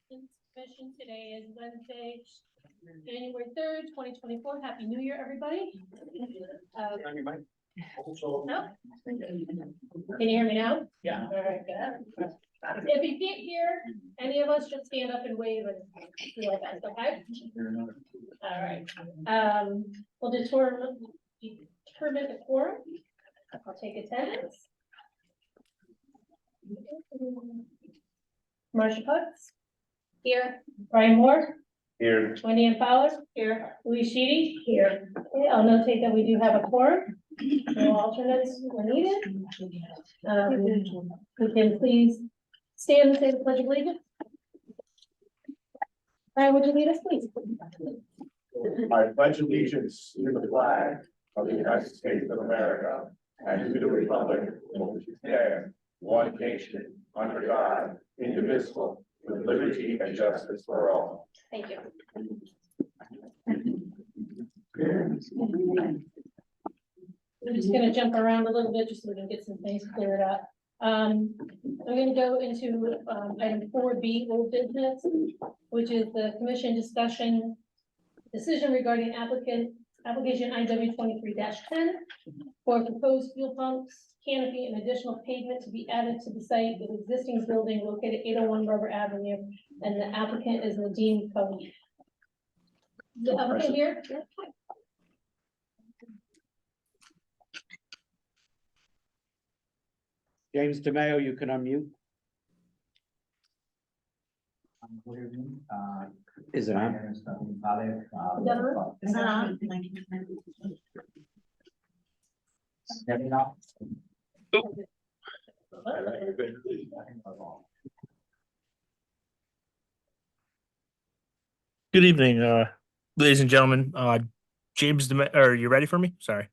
Commission. Today is Wednesday, January 3rd, 2024. Happy New Year, everybody. No? Can you hear me now? Yeah. All right, good. If you can't hear any of us, just stand up and wave and do like that, okay? All right. We'll determine the quorum. I'll take attendance. Marcia Cox. Here. Brian Moore. Here. Wendy and Fowler. Here. Louise Sheedy. Here. Okay, I'll notate that we do have a quorum. No alternates when needed. We can please stand and say the pledge of allegiance. Brian, would you lead us, please? I pledge allegiance to the flag of the United States of America and to the republic for which it stands, one nation, under God, indivisible, with liberty and justice for all. Thank you. We're just gonna jump around a little bit just so we can get some things cleared up. I'm gonna go into item 4B, old business, which is the commission discussion decision regarding application IW 23-10 for proposed fuel pumps, canopy, and additional pavement to be added to the site of existing building located 801 Rubber Avenue, and the applicant is Nadine Cody. The applicant here? James DeMayo, you can unmute. Good evening. Is it on? Is that on? Is that on? Hear me now? Good evening, ladies and gentlemen. James, are you ready for me? Sorry.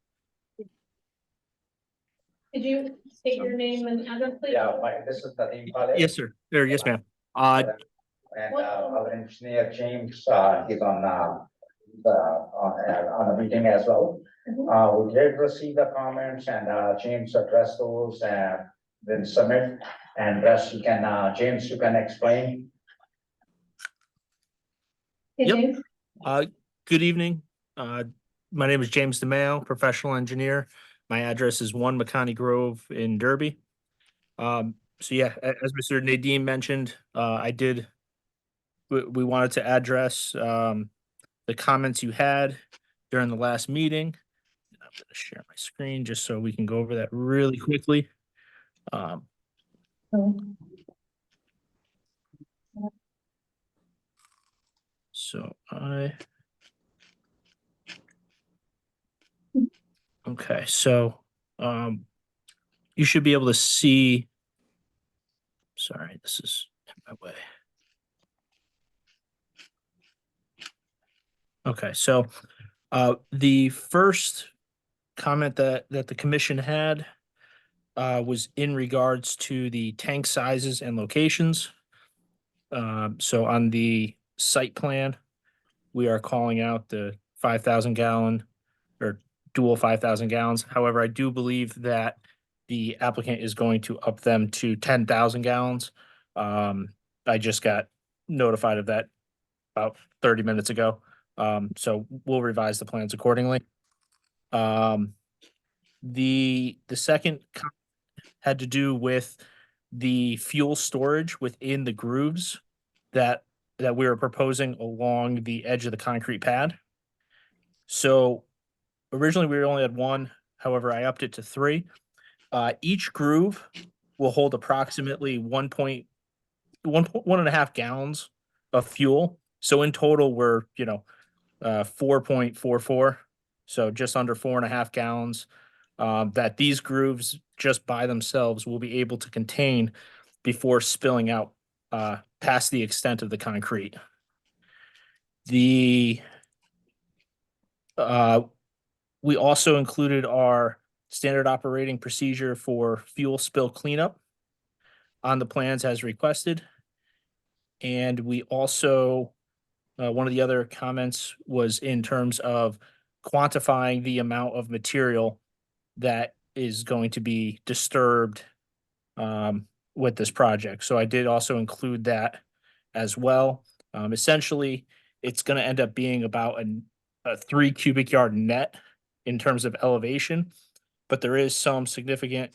Could you state your name and address, please? Yeah, this is Nadeem Khaled. Yes, sir. Or yes, ma'am. And our engineer James, he's on the meeting as well. We did receive the comments and James addressed those and then submit, and rest you can, James, you can explain. Hey, Yep. James. Good evening. My name is James DeMayo, professional engineer. My address is 1 McConney Grove in Derby. So yeah, as Mr. Nadeem mentioned, we wanted to address the comments you had during the last meeting. I'm going to share my screen just so we can go over that really quickly. Okay, so you should be able to see. Sorry, this is in my way. Okay, so the first comment that the commission had was in regards to the tank sizes and locations. So on the site plan, we are calling out the 5,000 gallon or dual 5,000 gallons. However, I do believe that the applicant is going to up them to 10,000 gallons. I just got notified of that about 30 minutes ago. So we'll revise the plans accordingly. The second had to do with the fuel storage within the grooves that we were proposing along the edge of the concrete pad. So originally we only had one, however, I upped it to 3. Each groove will hold approximately 1.5 gallons of fuel. So in total, we're 4.44, so just under 4.5 gallons. That these grooves just by themselves will be able to contain before spilling out past the extent of the concrete. We also included our standard operating procedure for fuel spill cleanup on the plans as requested. And we also, one of the other comments was in terms of quantifying the amount of material that is going to be disturbed with this project. So I did also include that as well. Essentially, it's gonna end up being about a 3 cubic yard net in terms of elevation, but there is some significant,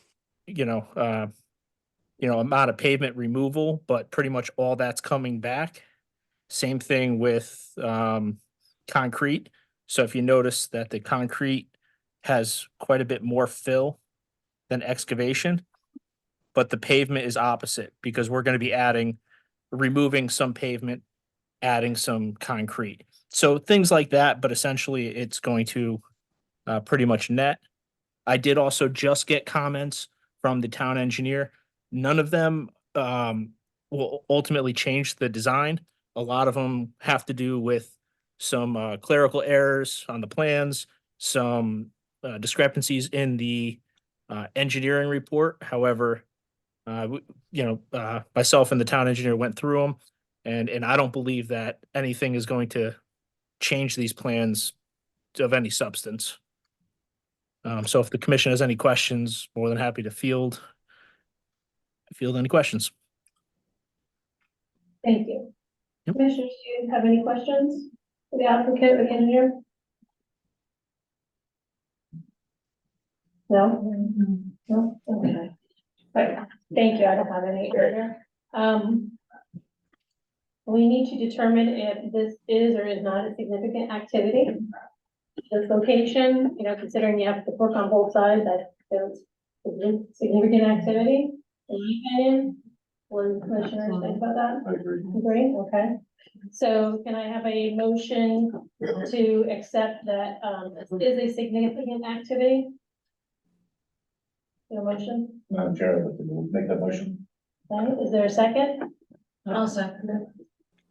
you know, amount of pavement removal, but pretty much all that's coming back. Same thing with concrete. So if you notice that the concrete has quite a bit more fill than excavation, but the pavement is opposite because we're going to be removing some pavement, adding some concrete. So things like that, but essentially it's going to pretty much net. I did also just get comments from the town engineer. None of them will ultimately change the design. A lot of them have to do with some clerical errors on the plans, some discrepancies in the engineering report. However, myself and the town engineer went through them, and I don't believe that anything is going to change these plans of any substance. So if the commission has any questions, more than happy to field any questions. Thank you. Yep. Commissioners, do you have any questions for the applicant or the engineer? No? No? Okay. Right, thank you, I don't have any further. We need to determine if this is or is not a significant activity. This location, considering you have to work on both sides, that there's significant activity. In my opinion, what do the commissioners think about that? I agree. Agree, okay. So can I have a motion to accept that, this is a significant activity? Your motion, Madam Chair, I'd like to make that motion. okay, is there a second? I'll second it.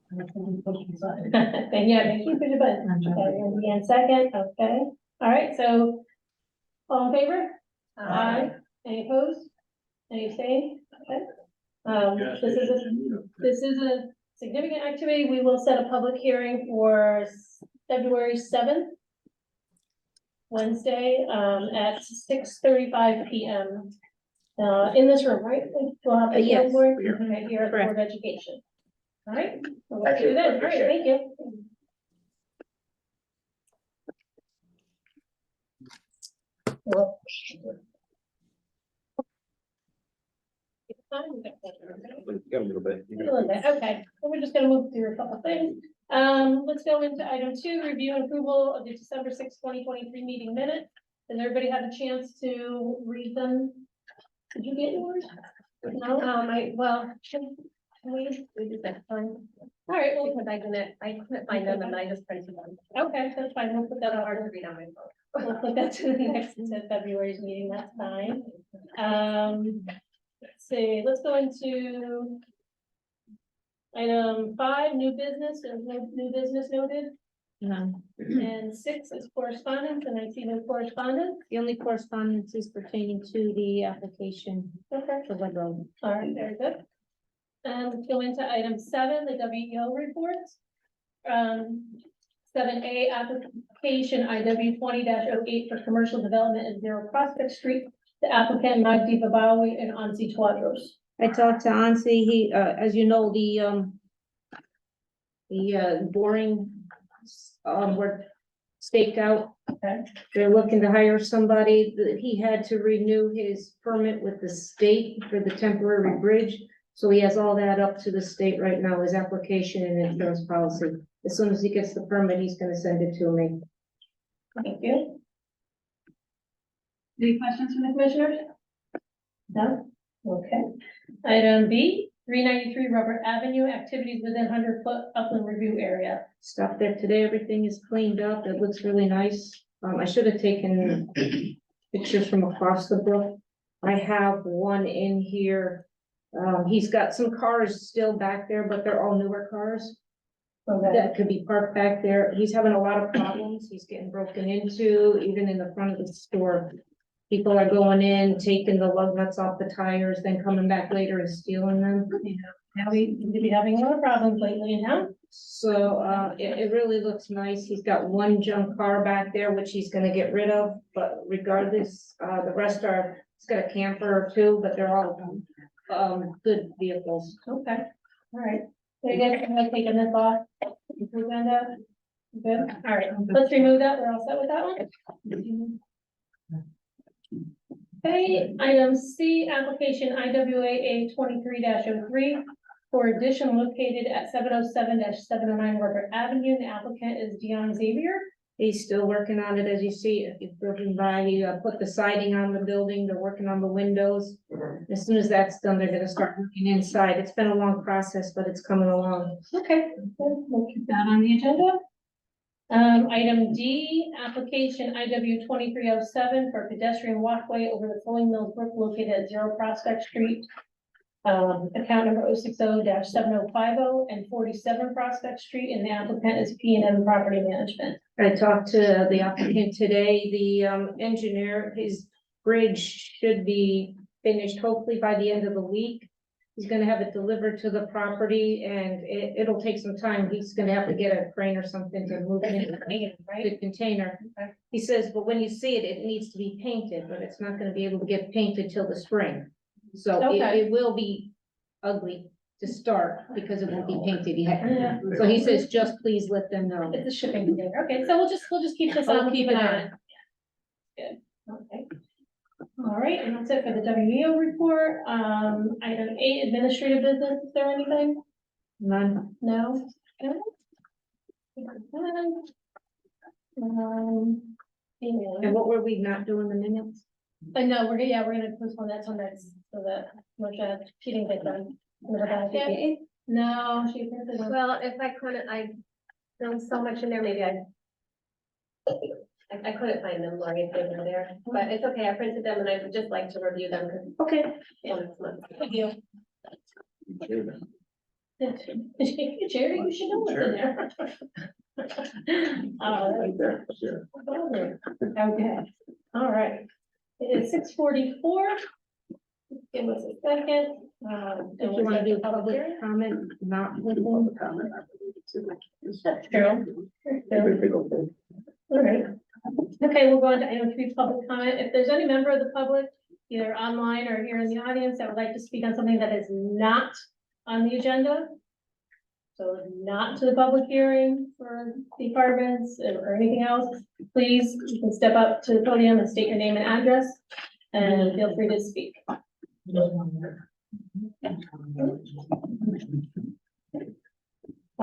Then yeah, make sure you push the button. Okay, and again, second, okay, all right, so, all in favor? Aye. Any opposed? Any abstained? Okay. This is a significant activity. We will set a public hearing for February 7th. Wednesday, at 6:35 PM. In this room, right? We'll have the Yes. board, right here at the Board of Education. All right. Well, let's Thank you. do that. All right, Appreciate thank you. Well, Got a little bit. a little bit, okay, so we're just gonna move through a couple things. Let's go into item 2, review and approval of the December 6th, 2023 meeting minutes. Has everybody had a chance to read them? Did you get yours? No, we did that fine. All right, well, I couldn't find them and I just printed them. okay, that's fine, we'll put that on Hard to our, read on my phone. we'll put that to the next, to February's meeting, that's fine. Let's see, let's go into item 5, new business, there's no new business noted, and 6 is correspondence, and I see no correspondence. The only correspondence is pertaining to the application Okay, for the road. all right, very good. Let's go into item 7, the WEO report. 7A, application IW 20-08 for commercial development at 0 Prospect Street. The applicant Magdi Babawi and Ansi Twadros. I talked to Ansi, he, as you know, the boring, were staked out. Okay. They're looking to hire somebody, he had to renew his permit with the state for the temporary bridge. So he has all that up to the state right now, his application and insurance policy. As soon as he gets the permit, he's gonna send it to me. Thank you. Any questions from the commissioners? No? Okay. Item B, 393 Robert Avenue, activities within 100-foot upland review area. Stopped there today, everything is cleaned up, it looks really nice. I should have taken pictures from across the brook. I have one in here. He's got some cars still back there, but they're all newer cars Okay. that could be parked back there. He's having a lot of problems. He's getting broken into, even in the front of the store. People are going in, taking the lug nuts off the tires, then coming back later and stealing them. Now we seem to be having a lot of problems lately in town. So, it really looks nice. He's got one junk car back there, which he's gonna get rid of, but regardless, the rest are, he's got a camper or two, but they're all, good vehicles. Okay, all right. Are you guys gonna take this off? Agenda? Good, all right, let's remove that, we're all set with that one? Okay, item C, application IWAA 23-03 for addition located at 707-709 Robert Avenue. The applicant is Dion Xavier. He's still working on it, as you see, if you've driven by, he put the siding on the building, they're working on the windows. As soon as that's done, they're gonna start working inside. It's been a long process, but it's coming along. Okay, good. We'll keep that on the agenda. Item D, application IW 2307 for pedestrian walkway over the Flowing Mills Brook located at 0 Prospect Street. Account number 060-7050 and 47 Prospect Street, and the applicant is P&M Property Management. I talked to the applicant today, the engineer, his bridge should be finished hopefully by the end of the week. He's gonna have it delivered to the property and it'll take some time. He's gonna have to get a crane or something to move it in the container. He says, but when you see it, it needs to be painted, but it's not gonna be able to get painted till the spring. So Okay. it will be ugly to start because it won't be painted yet. Yeah. So he says, just please let them know. It's a shipping container. Okay, so we'll just keep this I'll on, keep keep it it on. on. Good, okay. All right, and that's it for the WEO report. Item 8, administrative business. Is there anything? None. No? Okay. And what were we not doing the minutes? No, we're gonna postpone that till next, so that Mocha, she didn't get done. No, she printed them. Well, if I couldn't, I filmed so much in there, maybe I couldn't find them, Lori, if they were there, but it's okay, I printed them and I would just like to review them, because. Okay. Thank you. Jerry, you should know what's in there. Right there, sure. Okay, all right. It is 6:44. Give us a second. If you wanna do public comment, not with them. Carol. All right. Okay, we'll go on to item 3, public comment. If there's any member of the public, either online or here in the audience, that would like to speak on something that is not on the agenda. So not to the public hearing for departments or anything else, please, you can step up to the podium and state your name and address, and feel free to speak. I'll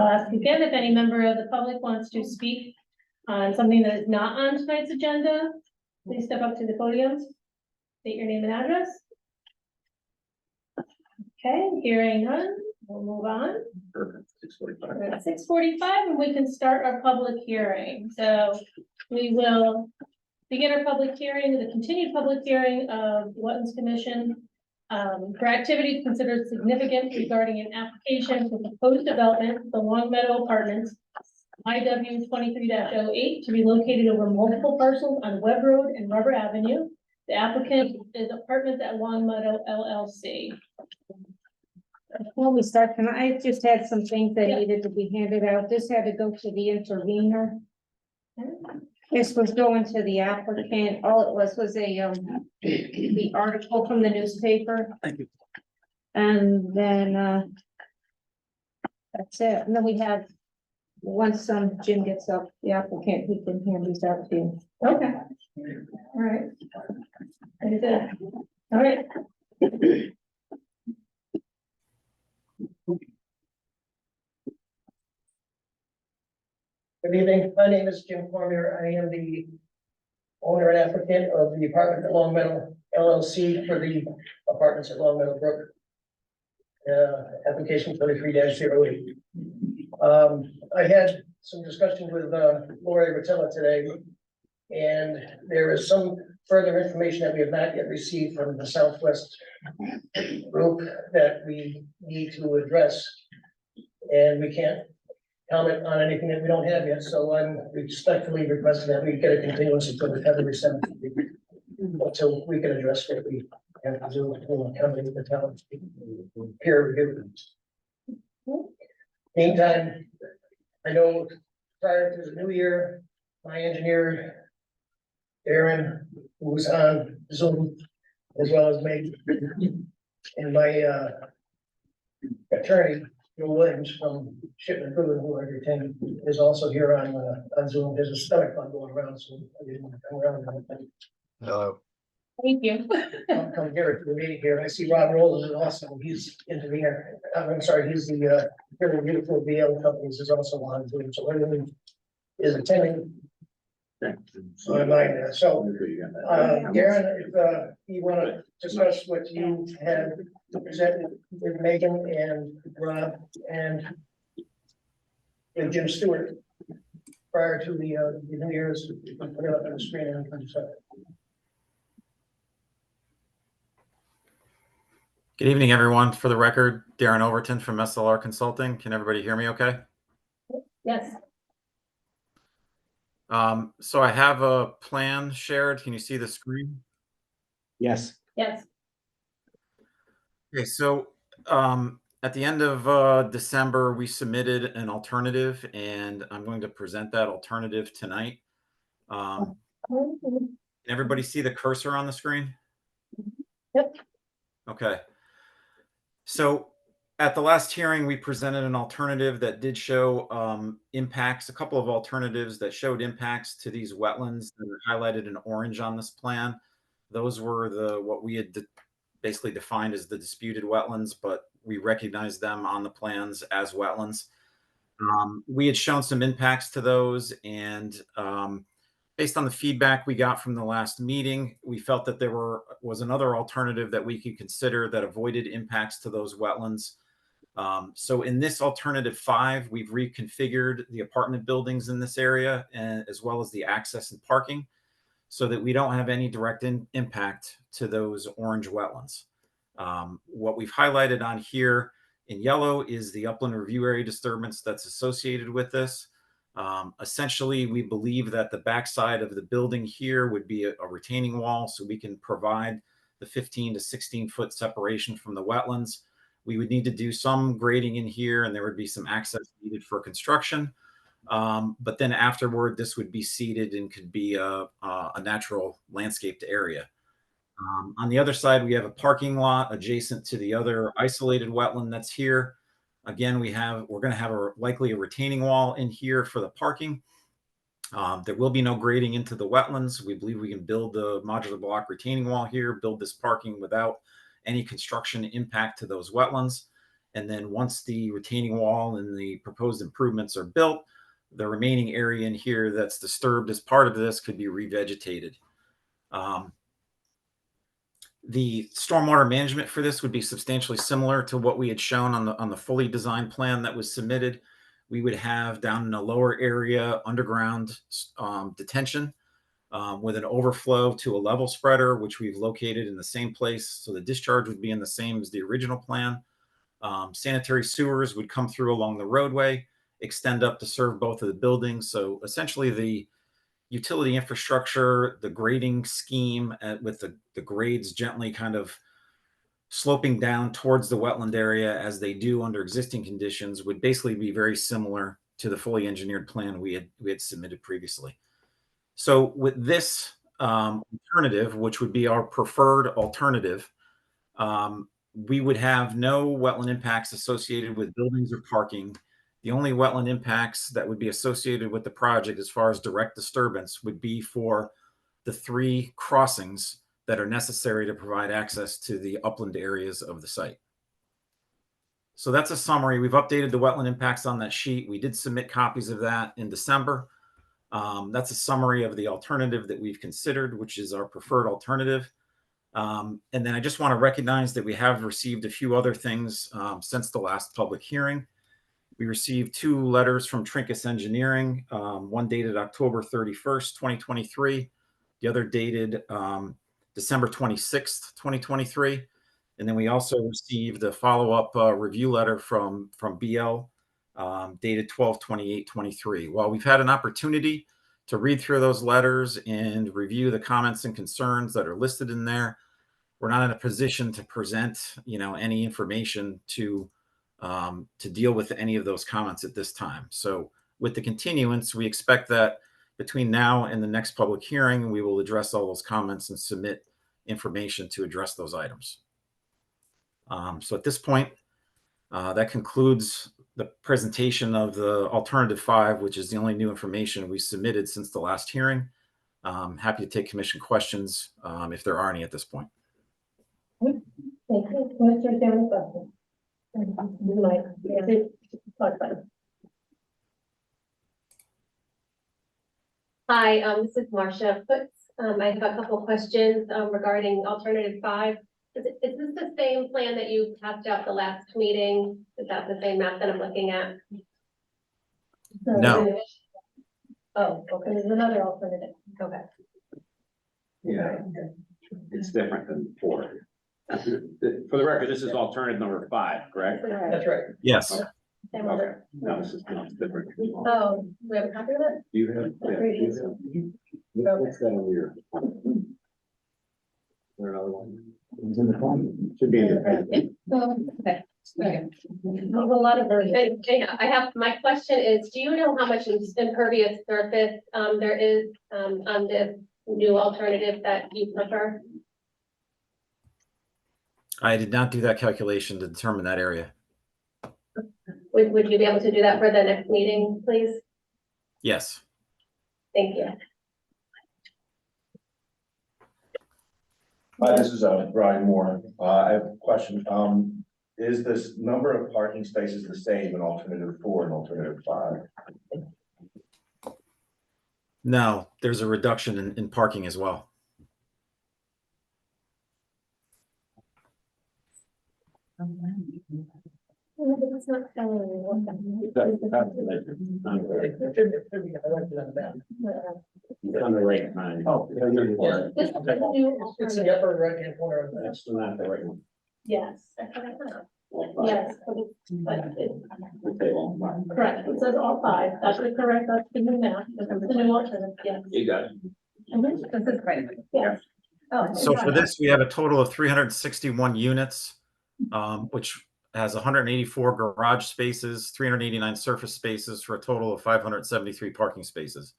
ask again if any member of the public wants to speak on something that is not on tonight's agenda. Please step up to the podium, state your name and address. Okay, hearing none, we'll move on. Perfect, 6:45. We're at 6:45 and we can start our public hearing. So we will begin our public hearing, the continued public hearing of Wetlands Commission for activities considered significant regarding an application for proposed development, the Long Meadow Apartments, IW 23-08, to be located over multiple parcels on Webb Road and Rubber Avenue. The applicant is Apartments at Long Meadow LLC. Before we start, can I just had some things that Yeah. needed to be handed out. This had to go to the intervener. This was going to the applicant. All it was a, the article from the newspaper. Thank you. And then, that's it. And then we have, once Jim gets up, the applicant, he can hand these out to you. Okay. All right. Very good. All right. Good evening, my name is Jim Cormier, I am the owner and applicant of the apartment at Long Meadow LLC for the apartments at Long Meadow Brook. Application 23-08. I had some discussion with Lori Rotella today. And there is some further information that we have not yet received from the Southwest group that we need to address. And we can't comment on anything that we don't have yet, so I'm respectfully requesting that we get a continuance until the February 7th. Until we can address what we have to do to accommodate the town peer review. Meantime, I know prior to the new year, my engineer, Aaron, who was on Zoom, as well as me, and my attorney Joe Williams from Shipman Goodwin, who I retain, is also here on Zoom. There's a stomach bug going around, so I didn't come around. Hello. Thank you. I'll come here to the meeting here. I see Rob Rowland is also, he's engineer. I'm sorry, he's the very beautiful BL companies is also on Zoom, so everyone is attending. So I'm like, Darren, if you want to discuss what you had presented with Megan and Rob and Jim Stewart prior to the New Year's, put it up on the screen and so. Good evening, everyone. For the record, Darren Overton from SLR Consulting. Can everybody hear me okay? Yes, So I have a plan shared. Can you see the screen? Yes. yes. Okay, so at the end of December, we submitted an alternative, and I'm going to present that alternative tonight. Can everybody see the cursor on the screen? Yep. Okay. So at the last hearing, we presented an alternative that did show impacts, a couple of alternatives that showed impacts to these wetlands that are highlighted in orange on this plan. Those were what we had basically defined as the disputed wetlands, but we recognized them on the plans as wetlands. We had shown some impacts to those, and based on the feedback we got from the last meeting, we felt that there was another alternative that we could consider that avoided impacts to those wetlands. So in this alternative 5, we've reconfigured the apartment buildings in this area, as well as the access and parking, so that we don't have any direct impact to those orange wetlands. What we've highlighted on here in yellow is the upland review area disturbance that's associated with this. Essentially, we believe that the backside of the building here would be a retaining wall, so we can provide the 15 to 16 foot separation from the wetlands. We would need to do some grading in here, and there would be some access needed for construction. But then afterward, this would be seeded and could be a natural landscaped area. On the other side, we have a parking lot adjacent to the other isolated wetland that's here. Again, we're going to have likely a retaining wall in here for the parking. There will be no grading into the wetlands. We believe we can build the modular block retaining wall here, build this parking without any construction impact to those wetlands. And then once the retaining wall and the proposed improvements are built, the remaining area in here that's disturbed as part of this could be revegetated. The stormwater management for this would be substantially similar to what we had shown on the fully designed plan that was submitted. We would have down in a lower area underground detention with an overflow to a level spreader, which we've located in the same place. So the discharge would be in the same as the original plan. Sanitary sewers would come through along the roadway, extend up to serve both of the buildings. So essentially the utility infrastructure, the grading scheme with the grades gently kind of sloping down towards the wetland area as they do under existing conditions would basically be very similar to the fully engineered plan we had submitted previously. So with this alternative, which would be our preferred alternative, we would have no wetland impacts associated with buildings or parking. The only wetland impacts that would be associated with the project as far as direct disturbance would be for the 3 crossings that are necessary to provide access to the upland areas of the site. So that's a summary. We've updated the wetland impacts on that sheet. We did submit copies of that in December. That's a summary of the alternative that we've considered, which is our preferred alternative. And then I just want to recognize that we have received a few other things since the last public hearing. We received 2 letters from Trinkus Engineering, one dated October 31st, 2023, the other dated December 26th, 2023. And then we also received a follow-up review letter from BL dated 12/28/23. While we've had an opportunity to read through those letters and review the comments and concerns that are listed in there, we're not in a position to present, any information to deal with any of those comments at this time. So with the continuance, we expect that between now and the next public hearing, we will address all those comments and submit information to address those items. So at this point, that concludes the presentation of the alternative 5, which is the only new information we submitted since the last hearing. Happy to take commission questions if there are any at this point. Thank you. Commissioner Chairman, question. Mike, yeah, talk about it. Hi, this is Marcia Foots. I have a couple questions regarding alternative 5. Is this the same plan that you passed out the last meeting? Is that the same map that I'm looking at? No. Oh, okay, there's another alternative. Okay. Yeah, it's different than 4. For the record, this is alternative number 5, correct? That's right. Yes. Same Okay, order. no, this is different. Oh, we have a copy of it? You have, what's that over here? Is there another one? It's in the phone. Should be in the. Okay. There's a lot of versions. I have, my question is, do you know how much impervious surface there is on this new alternative that you prefer? I did not do that calculation to determine that area. Would you be able to do that for the next meeting, please? Yes. Thank you. Hi, this is Brian Moore. I have a question. Is this number of parking spaces the same in alternative 4 and alternative 5? No, there's a reduction in parking as well. It's not telling me what It's on the right hand. Oh. This is the new It's in alternative. the upper right-hand corner of that. That's not the right one. Yes. Yes, Okay, well, correct. It says all 5. That's the correct, that's the new map. This is the new alternative, yes. you got it. This is great. Yes. Oh. So for this, we have a total of 361 units, which has 184 garage spaces, 389 surface spaces for a total of 573 parking spaces.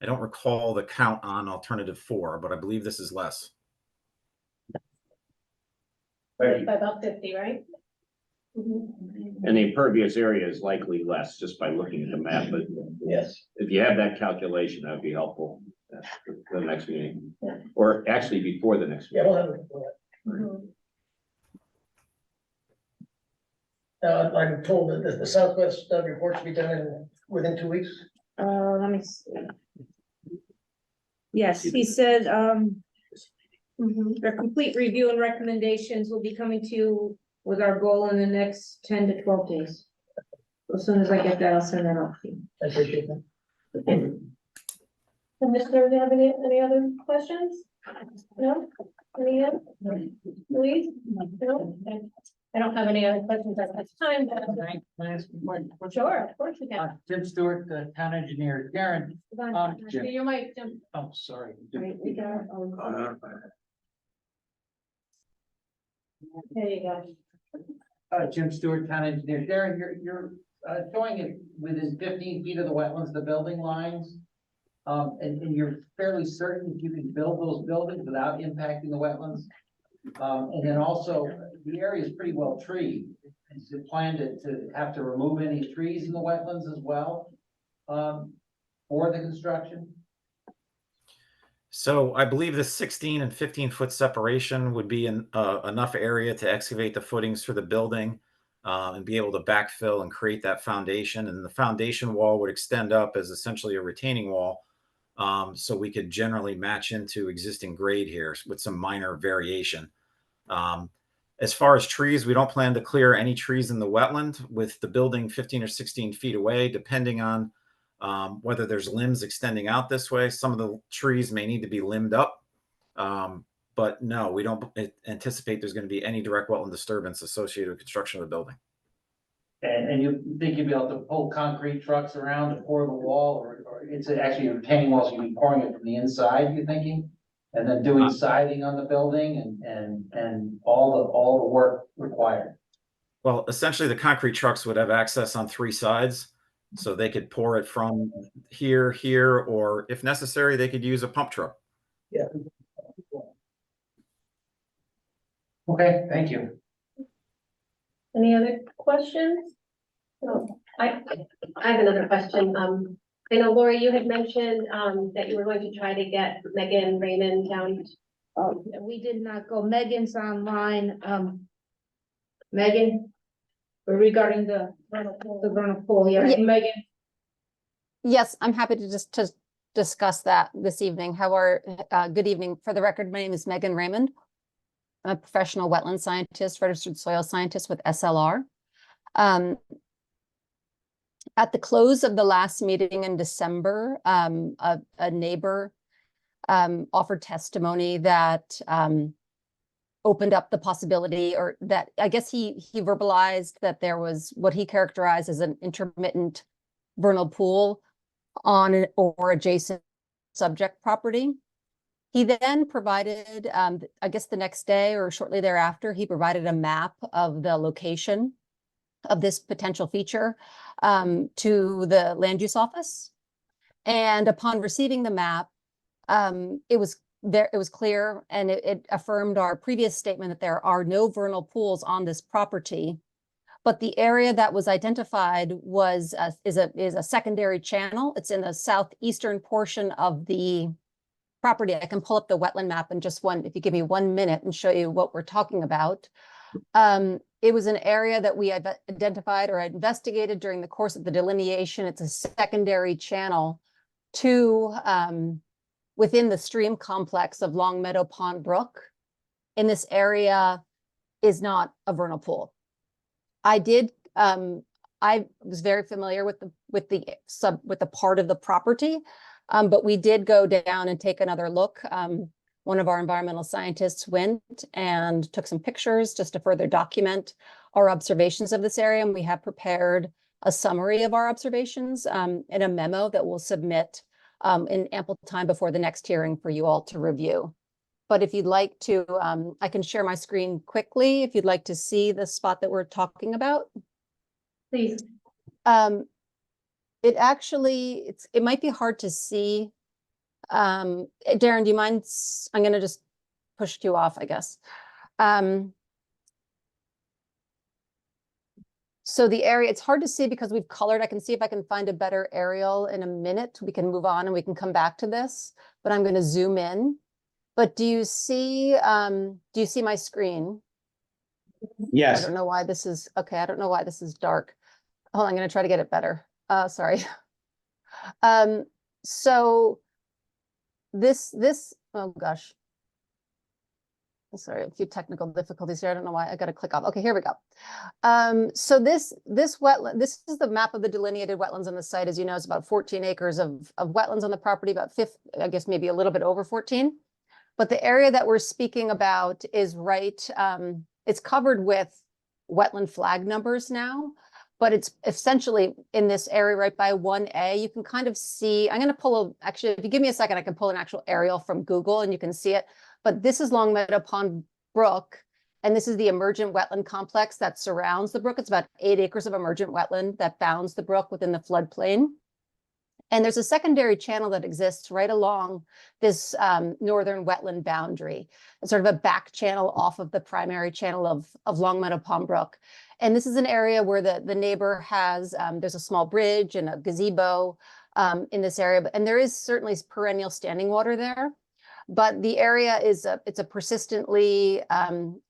I don't recall the count on alternative 4, but I believe this is less. Thank you. By about 50, right? And the impervious area is likely less just by looking at the map, but Yes. if you have that calculation, that would be helpful for the next meeting. Yeah. Or actually before the next. Yeah, we'll have it for Mhm. that. I'm told that the Southwest report should be done within 2 weeks. Let me see. Yes, he said, their complete review and recommendations will be coming to you with our goal in the next 10 to 12 days. As soon as I get that, I'll send that off to you. I appreciate that. Commissioner, do you have any other questions? No? Any other? Louise? No? Okay. I don't have any other questions at this time. but- Sure, of course you can. Tim Stewart, the town engineer, Darren. Jim. You might, Jim. Oh, sorry. Right, we got, there you go. Jim Stewart, town engineer. Darren, you're showing it within 15 feet of the wetlands, the building lines. And you're fairly certain that you can build those buildings without impacting the wetlands. And then also, the area is pretty well treed. Is it planned to have to remove any trees in the wetlands as well? For the construction? So I believe the 16 and 15-foot separation would be enough area to excavate the footings for the building and be able to backfill and create that foundation. And the foundation wall would extend up as essentially a retaining wall. So we could generally match into existing grade here with some minor variation. As far as trees, we don't plan to clear any trees in the wetland with the building 15 or 16 feet away, depending on whether there's limbs extending out this way. Some of the trees may need to be limbed up. But no, we don't anticipate there's going to be any direct wetland disturbance associated with construction of the building. And you think you'd be able to pull concrete trucks around to pour the wall, or it's actually a retaining wall, so you'd be pouring it from the inside, you're thinking? And then doing siding on the building and all the work required? Well, essentially the concrete trucks would have access on 3 sides, so they could pour it from here, or if necessary, they could use a pump truck. Yeah. Okay, thank you. Any other questions? I have another question. I know Lori, you had mentioned, that you were going to try to get Megan Raymond down. We did not go. Megan's online. Megan, regarding the vernal pool, yeah, Ye- Megan. Yes, I'm happy to discuss that this evening. Good evening. For the record, my name is Megan Raymond. I'm a professional wetland scientist, registered soil scientist with SLR. At the close of the last meeting in December, a neighbor offered testimony that opened up the possibility, or that I guess he verbalized that there was what he characterized as an intermittent vernal pool on or adjacent subject property. He then provided, I guess the next day or shortly thereafter, he provided a map of the location of this potential feature to the land use office. And upon receiving the map, it was clear, and it affirmed our previous statement that there are no vernal pools on this property. But the area that was identified is a secondary channel. It's in the southeastern portion of the property. I can pull up the wetland map in just if you give me 1 minute and show you what we're talking about. It was an area that we had identified or investigated during the course of the delineation. It's a secondary channel to within the stream complex of Long Meadow Pond Brook. In this area is not a vernal pool. I was very familiar with the part of the property, but we did go down and take another look. One of our environmental scientists went and took some pictures just to further document our observations of this area, and we have prepared a summary of our observations in a memo that we'll submit in ample time before the next hearing for you all to review. But if you'd like to, I can share my screen quickly if you'd like to see the spot that we're talking about. Please. It might be hard to see. Darren, do you mind? I'm going to just push you off, I guess. So the area, it's hard to see because we've colored. I can see if I can find a better aerial in a minute. We can move on and we can come back to this, but I'm going to zoom in. But do you see my screen? Yes. I don't know why this is, okay, I don't know why this is dark. Hold on, I'm going to try to get it better. Sorry. So this, oh gosh. Sorry, a few technical difficulties here. I don't know why I got to click off. Okay, here we go. So this wetland, this is the map of the delineated wetlands on the site. As you know, it's about 14 acres of wetlands on the property, about I guess maybe a little bit over 14. But the area that we're speaking about is it's covered with wetland flag numbers now, but it's essentially in this area right by 1A. You can kind of see, I'm going to pull actually, if you give me a second, I can pull an actual aerial from Google and you can see it. But this is Long Meadow Pond Brook, and this is the emergent wetland complex that surrounds the brook. It's about 8 acres of emergent wetland that bounds the brook within the floodplain. And there's a secondary channel that exists right along this northern wetland boundary. It's sort of a back channel off of the primary channel of Long Meadow Pond Brook. And this is an area where the neighbor has, there's a small bridge and a gazebo in this area, and there is certainly perennial standing water there. But the area it's a persistently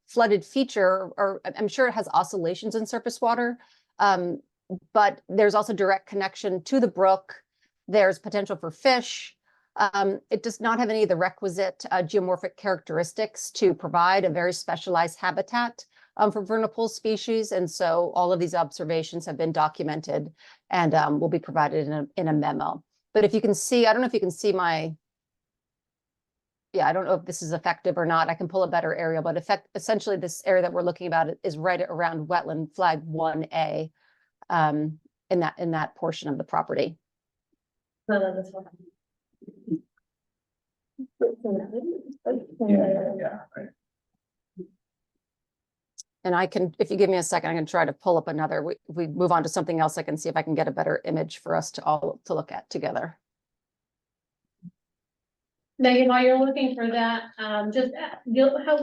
flooded feature, or I'm sure it has oscillations in surface water, but there's also direct connection to the brook. There's potential for fish. It does not have any of the requisite geomorphic characteristics to provide a very specialized habitat for vernal pool species. And so all of these observations have been documented and will be provided in a memo. But if you can see, I don't know if you can see I don't know if this is effective or not. I can pull a better aerial, but essentially this area that we're looking about is right around wetland flag 1A in that portion of the property. No, this one. Yeah. And I can, if you give me a second, I'm going to try to pull up another. If we move on to something else, I can see if I can get a better image for us to all to look at together. Megan, while you're looking for that,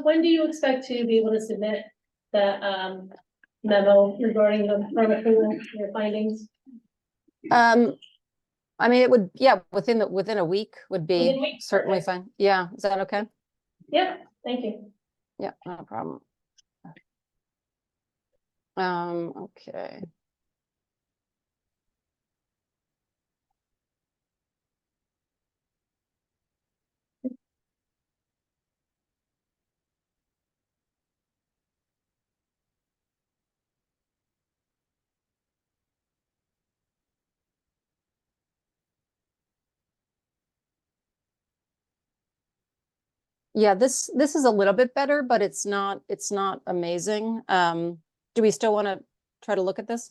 when do you expect to be able to submit the memo regarding the permit pool, your findings? I mean, it would, yeah, within a week would Within a be week, certainly perfect. fine. Yeah, is that okay? Yep, thank you. Yeah, no problem. Okay. Yeah, this is a little bit better, but it's not amazing. Do we still want to try to look at this?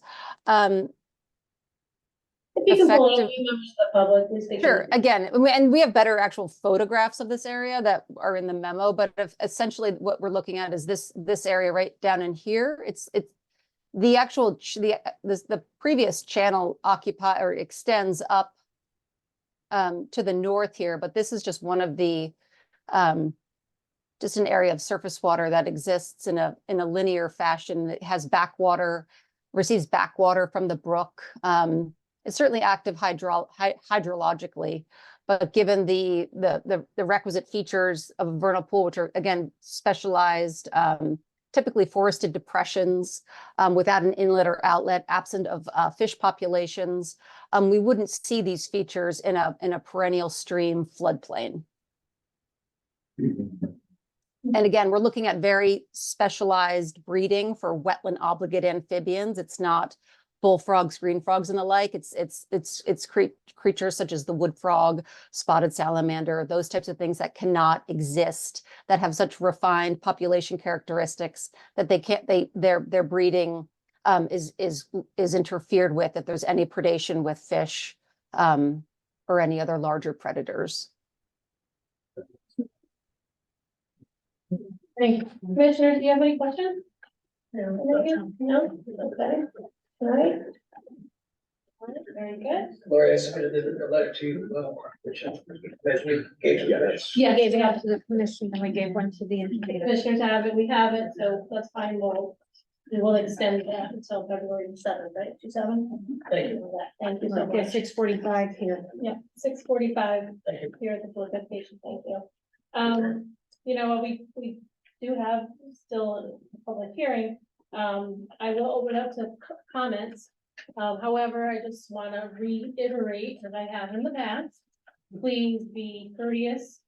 If you can pull it up, Effective- you members of the public, please take. Sure, again, and we have better actual photographs of this area that are in the memo, but essentially what we're looking at is this area right down in here. It's the actual, the previous channel occupy or extends up to the north here, but this is just one of the just an area of surface water that exists in a linear fashion. It has backwater, receives backwater from the brook. It's certainly active hydrologically, but given the requisite features of a vernal pool, which are again specialized, typically forested depressions without an inlet or outlet, absent of fish populations, we wouldn't see these features in a perennial stream floodplain. And again, we're looking at very specialized breeding for wetland obligate amphibians. It's not bullfrogs, green frogs, and the like. It's creatures such as the wood frog, spotted salamander, those types of things that cannot exist, that have such refined population characteristics that they can't. Their breeding is interfered with if there's any predation with fish or any other larger predators. Thank you. Commissioners, do you have any questions? No? No? Okay. All right. Very good. Lori, I submitted a letter to you, which as we gave to the press. Yeah, Gave it up to the commission and we gave one to the indicator. commissioners have it, we have it, so that's fine, we will extend that until February 7th, right, 27? Thank you. Thank you so Okay, much. 6:45 here. Yeah, 6:45 Thank you. here at the Board of Education, thank you. You know, we do have still a public hearing. I will open up to comments. However, I just want to reiterate, as I have in the past, please be courteous.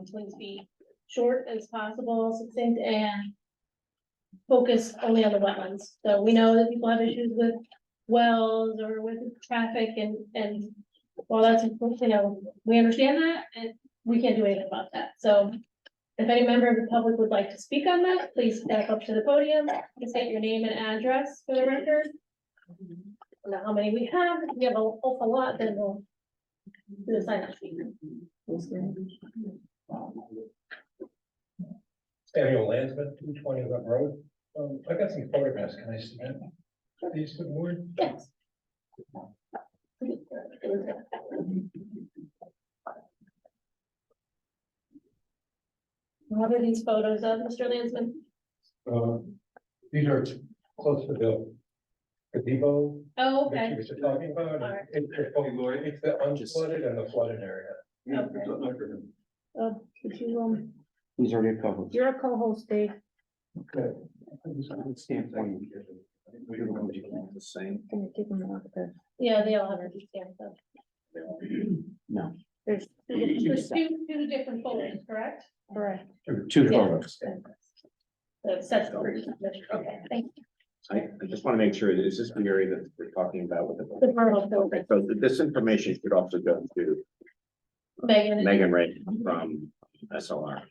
Please be short as possible, succinct, and focus only on the wetlands. So we know that people have issues with wells or with traffic and while that's, you know, we understand that and we can't do anything about that. So if any member of the public would like to speak on that, please step up to the podium, state your name and address for the record. I don't know how many we have. If we have an awful lot, then we'll do a sign up sheet. Samuel Lansman, 220 Web Road. I got some photographs. Can I see that? These to the board? Yes. What are these photos of, Mr. Lansman? These are close to the gazebo Oh, that okay. you were talking about. Alright. It's the unflooded and the flooded area. Could you, These are your covers. you're a co-host, Dave. Okay. The same. Can you take them off the, Yeah, they all have a stamp stuff. No, there's There's two different photos, correct? correct. two Yeah. photos. The sets. Okay, thank you. I just want to make sure that this is the area that we're talking about with the. The photo, Okay, so this information should also go to Megan. Megan Ray from SLR.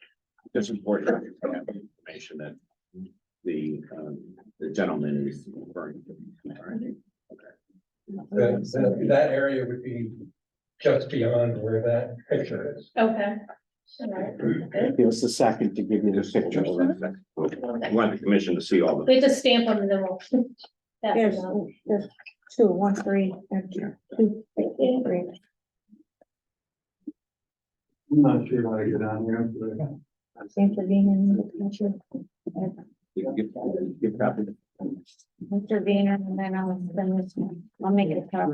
It's important to have information that the gentleman is referring to. All right. That area would be just beyond where that picture is. Okay. All right. Give us a second to give you the pictures. I want the commission to see all the. They just stamp them and then we'll. pass There's, them on. there's two, 1, 3, and 2, 3. I'm not sure how to get on here. Same for being in the picture. Give copy. Mr. Vayner, and then I'll send this one. I'll make it a copy.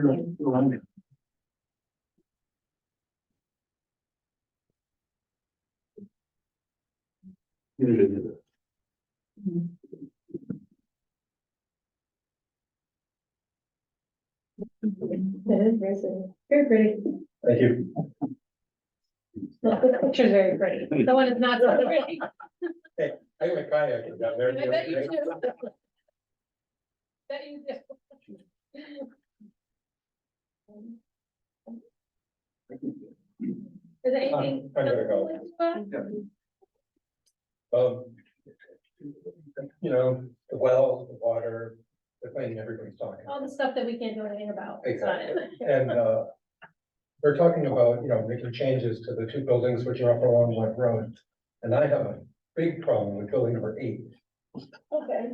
Very pretty. Thank you. Well, the picture's very pretty. The one is not so pretty. I went kayaking down there. I bet you do. Bet you do. Is there anything? I'm gonna go. You know, the wells, the water, the thing everybody's talking All about. the stuff that we can't do anything about. It's on it. And, they're talking about, you know, making changes to the two buildings which are up along West Road. And I have a big problem with building number 8. Okay.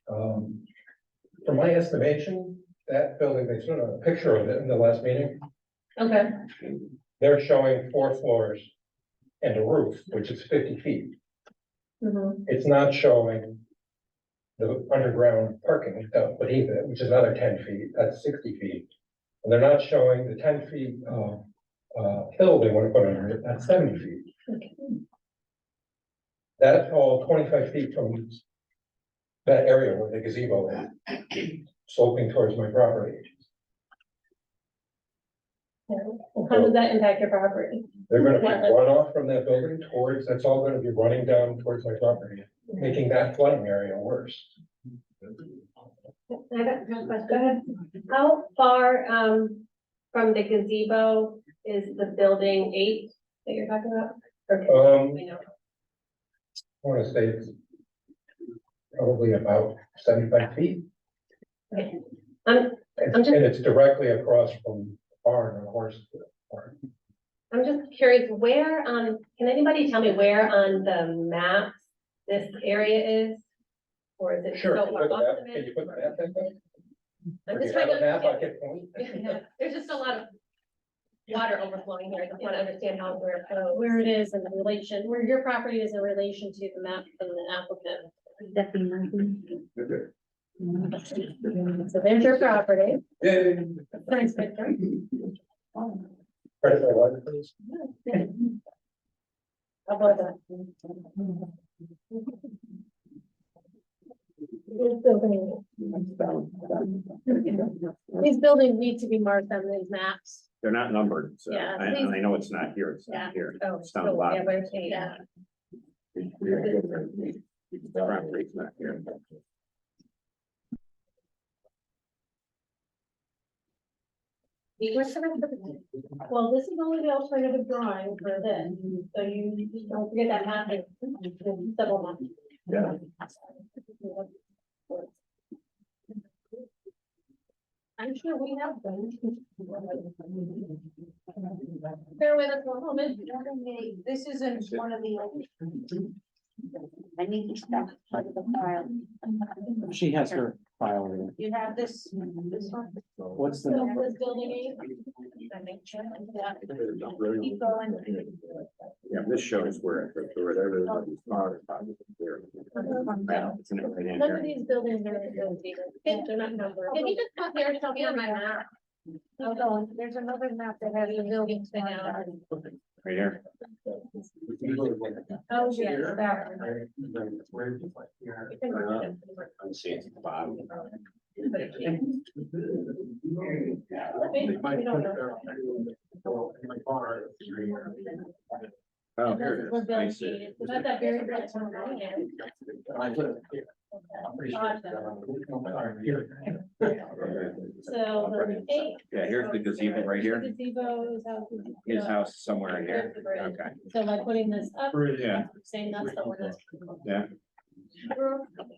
From my estimation, that building, they showed a picture of it in the last meeting. Okay. They're showing 4 floors and a roof, which is 50 feet. Mhm. It's not showing the underground parking beneath it, which is another 10 feet, that's 60 feet. And they're not showing the 10 feet hill they want to put under it, that's 70 feet. That's all 25 feet from that area where the gazebo is, sloping towards my property. How does that impact your property? They're gonna put runoff from that building towards, that's all gonna be running down towards my property, making that flooding area worse. I got a question. Go ahead. How far, from the gazebo is the building 8 that you're talking about? Or- I know. I wanna say it's probably about 75 feet. Okay. And I'm just- it's directly across from the barn or horse barn. I'm just curious, where on, can anybody tell me where on the map this area is? Or is it Sure, so can you far put the off map- the can map? you put the map in there? I'm If just you have trying to a map, I understand. can point. Yeah, there's just a lot of water overflowing here. I just want to understand how where it goes. Where it is in the relation, where your property is in relation to the map from the applicant. So there's your property. Thanks, Victor. Credit my wife, please. How about that? These buildings need to be marked on these maps. They're not numbered, so Yeah, I know it's not here, it's Yeah. not here. Oh, It's down the so, bottom. yeah, where's the, Yeah. The property's not here. Well, this is only the alternative drawing for this, so you don't forget that map is several months. Yeah. I'm sure we have them. Bear with us one moment. This isn't one of the. I need to stop part of the file. She has her file there. You have this one? What's the So number? this building eight. Keep going. Yeah, this shows where whatever is part of there. It's in it right in None of here. these buildings are associated. They're not numbered. Can you just come here and tell me on my map? Hold on, there's another map that has the buildings on it. Right here. Oh, yeah. That one. I'm seeing it's at the bottom. We don't know. Oh, And here this is it where is. I building see. eight is. So that's that very red one right there. So the eight. Yeah, here's the gazebo right here. Gazebo is out. His house is somewhere in here. There's the bridge. Okay. So by putting this up, Yeah, saying that's the one that's. yeah.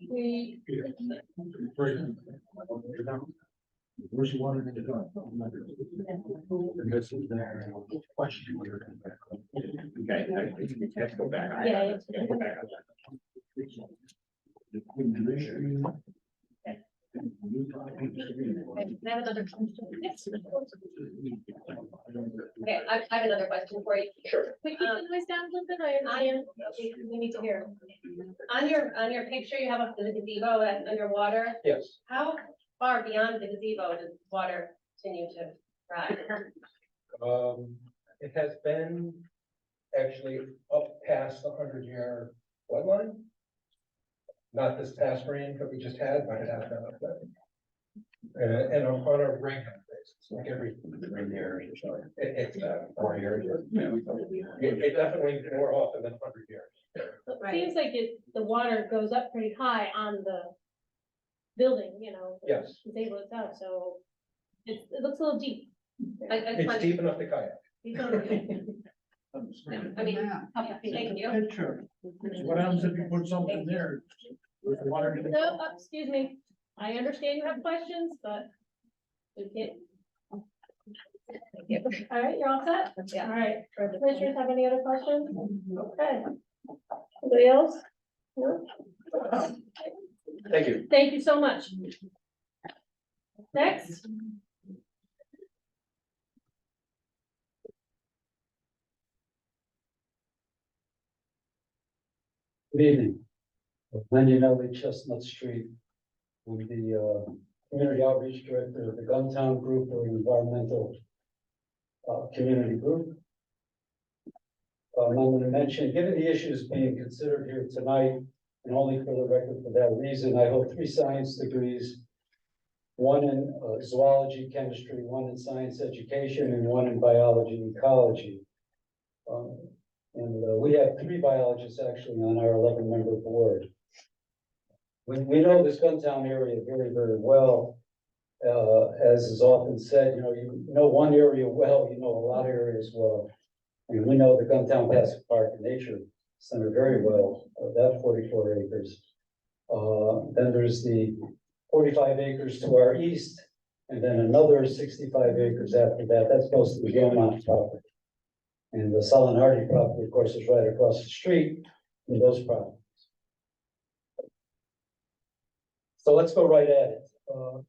We. Where's the water gonna go? Okay, let's go back. Yeah, it's- Go back. I have another question. Okay, I have another question for you. Sure. We keep the noise down a little bit, I understand. We need to hear. On your picture, you have the gazebo at underwater. Yes. How far beyond the gazebo does water continue to rise? It has been actually up past the 100-year flood line. Not this past rain that we just had, but it has been up there. And on a regular basis, like every 3 years or so, it's 4 years. It definitely more often than 100 years. It seems like the water goes up pretty high on the building, you know. Yes. The gazebo itself, so it looks a little deep. It's deep enough to kayak. I mean, okay, thank you. Picture. What happens if you put something there? With the water getting- No, excuse me, I understand you have questions, but we can't. All right, you're all set? Yeah. All right, commissioners have any other questions? Okay. Anybody else? No? Thank you. Thank you so much. Next. Good evening. Lenny Nelly, Chestnut Street, with the Community Outreach Director of the Guntown Group or Environmental Community Group. I'm going to mention, given the issues being considered here tonight, and only for the record for that reason, I hold 3 science degrees, one in zoology, chemistry, one in science education, and one in biology and ecology. And we have 3 biologists actually on our 11-member board. We know this Guntown area very, very well. As is often said, you know one area well, you know a lot of areas well. And we know the Guntown Passive Park and Nature Center very well, that 44 acres. Then there's the 45 acres to our east, and then another 65 acres after that. That's most of the Gilmont property. And the Solinardi property, of course, is right across the street from those properties. So let's go right at it.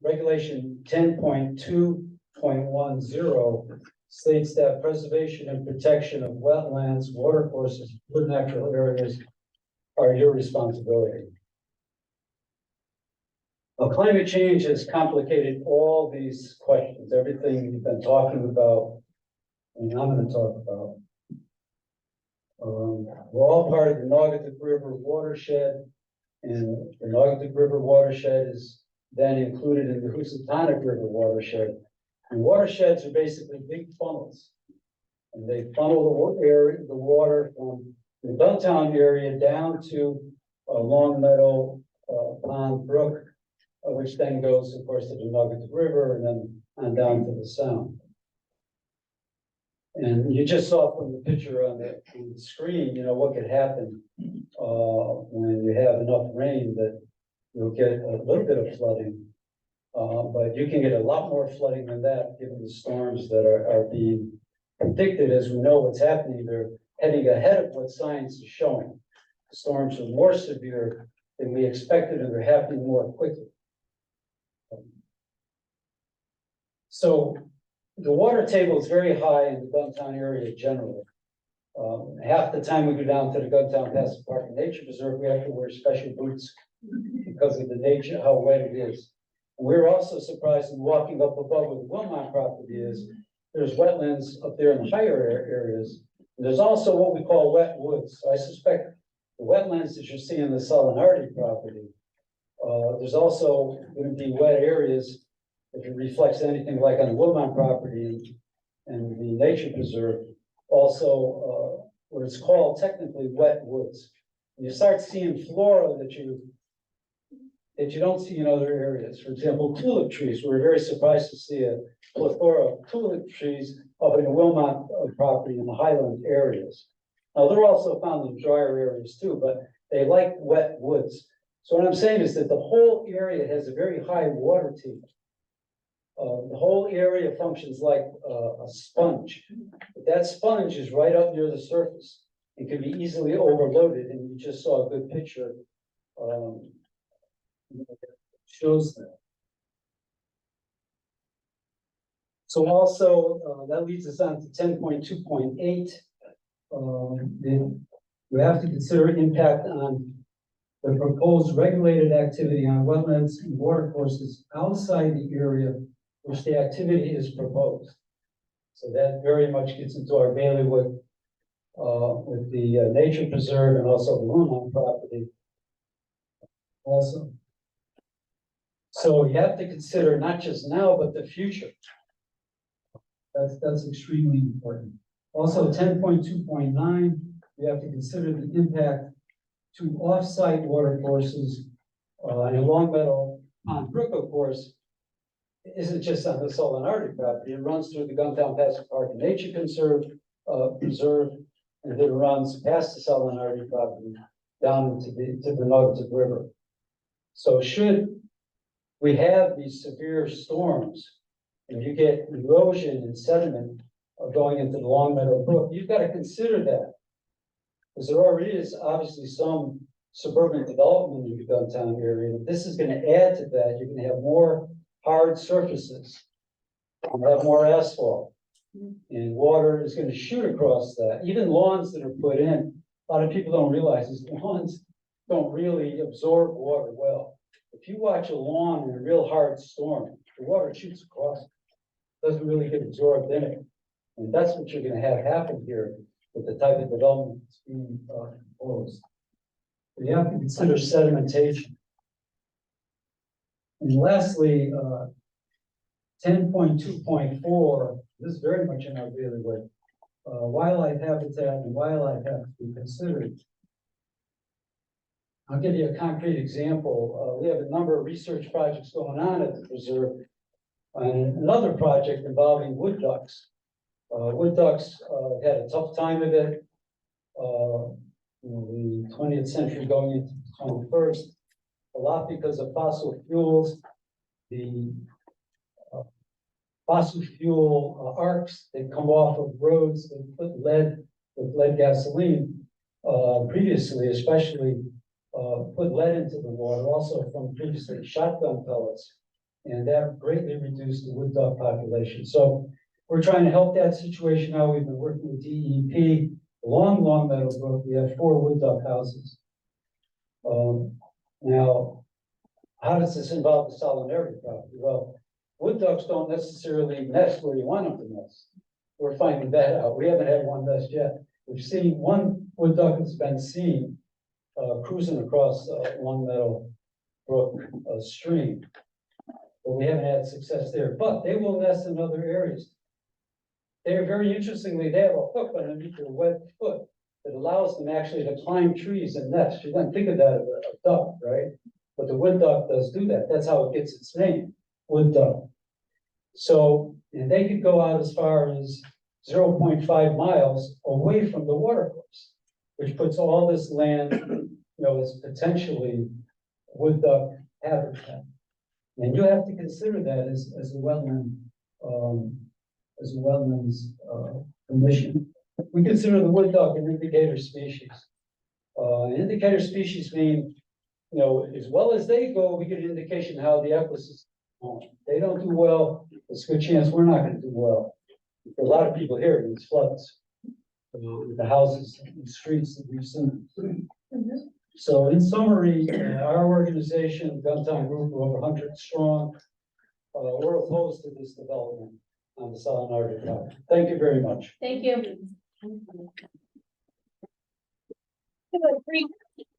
Regulation 10.2.10 states that preservation and protection of wetlands, watercourses, wood natural areas are your responsibility. Climate change has complicated all these questions, everything we've been talking about, and I'm going to talk about. We're all part of the Naugatuck River watershed, and the Naugatuck River watershed is then included in the Housatonic River watershed. And watersheds are basically big funnels, and they funnel the water from the Guntown area down to Long Meadow Pond Brook, which then goes, of course, to the Naugatuck River and then on down to the Sound. And you just saw from the picture on the screen, what could happen when you have enough rain that you'll get a little bit of flooding. But you can get a lot more flooding than that, given the storms that are being predicted. As we know what's happening, they're heading ahead of what science is showing. The storms are more severe than we expected, and they're happening more quickly. So the water table is very high in the Guntown area generally. Half the time we go down to the Guntown Passive Park and Nature Preserve, we have to wear special boots because of the nature, how wet it is. We're also surprised in walking up above where the Wilmot property is. There's wetlands up there in the higher areas. And there's also what we call wet woods. So I suspect the wetlands that you see in the Solinardi property, there's also going to be wet areas if it reflects anything like on the Wilmot property and the nature preserve. Also, what it's called technically wet woods. And you start seeing flora that you don't see in other areas. For example, tulip trees. We're very surprised to see a plethora of tulip trees up in the Wilmot property in the highland areas. Now, they're also found in drier areas too, but they like wet woods. So what I'm saying is that the whole area has a very high water table. The whole area functions like a sponge. But that sponge is right up near the surface. It can be easily overloaded, and you just saw a good picture. Shows that. So also, that leads us on to 10.2.8. You have to consider impact on the proposed regulated activity on wetlands and watercourses outside the area which the activity is proposed. So that very much gets into our bailiwick with the nature preserve and also the Luna property. Also. So you have to consider not just now, but the future. That's extremely important. Also, 10.2.9, you have to consider the impact to off-site water courses, and Long Meadow Pond Brook, of course, isn't just on the Sullivan Arctic property. It runs through the Guntown Pacific Park and Nature Preserve, and then it runs past the Sullivan Arctic property down to the Naugatuck River. So should we have these severe storms, and you get erosion and sediment going into the Long Meadow Brook, you've got to consider that. Because there already is obviously some suburban development in the Guntown area. If this is going to add to that, you're going to have more hard surfaces. You have more asphalt. And water is going to shoot across that. Even lawns that are put in, a lot of people don't realize is lawns don't really absorb water well. If you watch a lawn in a real hard storm, the water shoots across it. Doesn't really get absorbed in it. And that's what you're going to have happen here with the type of development that's being proposed. But you have to consider sedimentation. And lastly, 10.2.4, this is very much in our bailiwick. Wildlife habitat and wildlife have to be considered. I'll give you a concrete example. We have a number of research projects going on at the preserve, and another project involving wood ducks. Wood ducks had a tough time of it. In the 20th century going into the 21st, a lot because of fossil fuels. The fossil fuel arcs that come off of roads that put lead with lead gasoline previously, especially put lead into the water, also from previously shotgun pellets, and that greatly reduced the wood duck population. So we're trying to help that situation out. We've been working with DEP along Long Meadow Brook. We have 4 wood duck houses. Now, how does this involve the solidarity property? Well, wood ducks don't necessarily nest where you want them to nest. We're finding that out. We haven't had one nest yet. We've seen one wood duck that's been seen cruising across Long Meadow Brook stream, but we haven't had success there. But they will nest in other areas. They're very interestingly, they have a hook underneath their webbed foot that allows them actually to climb trees and nest. You don't think of that as a duck, right? But the wood duck does do that. That's how it gets its name, wood duck. So, and they could go out as far as 0.5 miles away from the watercourse, which puts all this land, as potentially wood duck habitat. And you have to consider that as a wetland, as a wetlands commission. We consider the wood duck an indicator species. Indicator species mean, as well as they go, we get an indication how the ecosystem is going. They don't do well, there's a good chance we're not going to do well. For a lot of people here, it's floods. With the houses and streets that we've seen. So in summary, our organization, Guntown Group, we're over 100 strong. We're opposed to this development on the Southern Arctic property. Thank you very much. Thank you.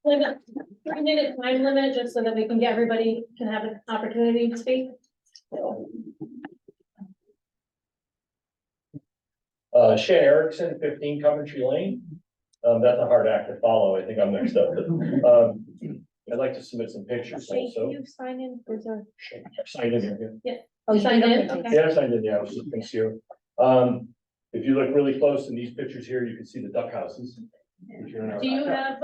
Three-minute time limit, just so that we can get everybody can have an opportunity to speak. Shane Erickson, 15 Coventry Lane. That's a hard act to follow. I think I'm mixed up. I'd like to submit some pictures also. You sign in? I signed in here. Yeah. Oh, you signed in? Okay. Yeah, I signed in. Yeah, I was just thanks you. If you look really close in these pictures here, you can see the duck houses. Do you have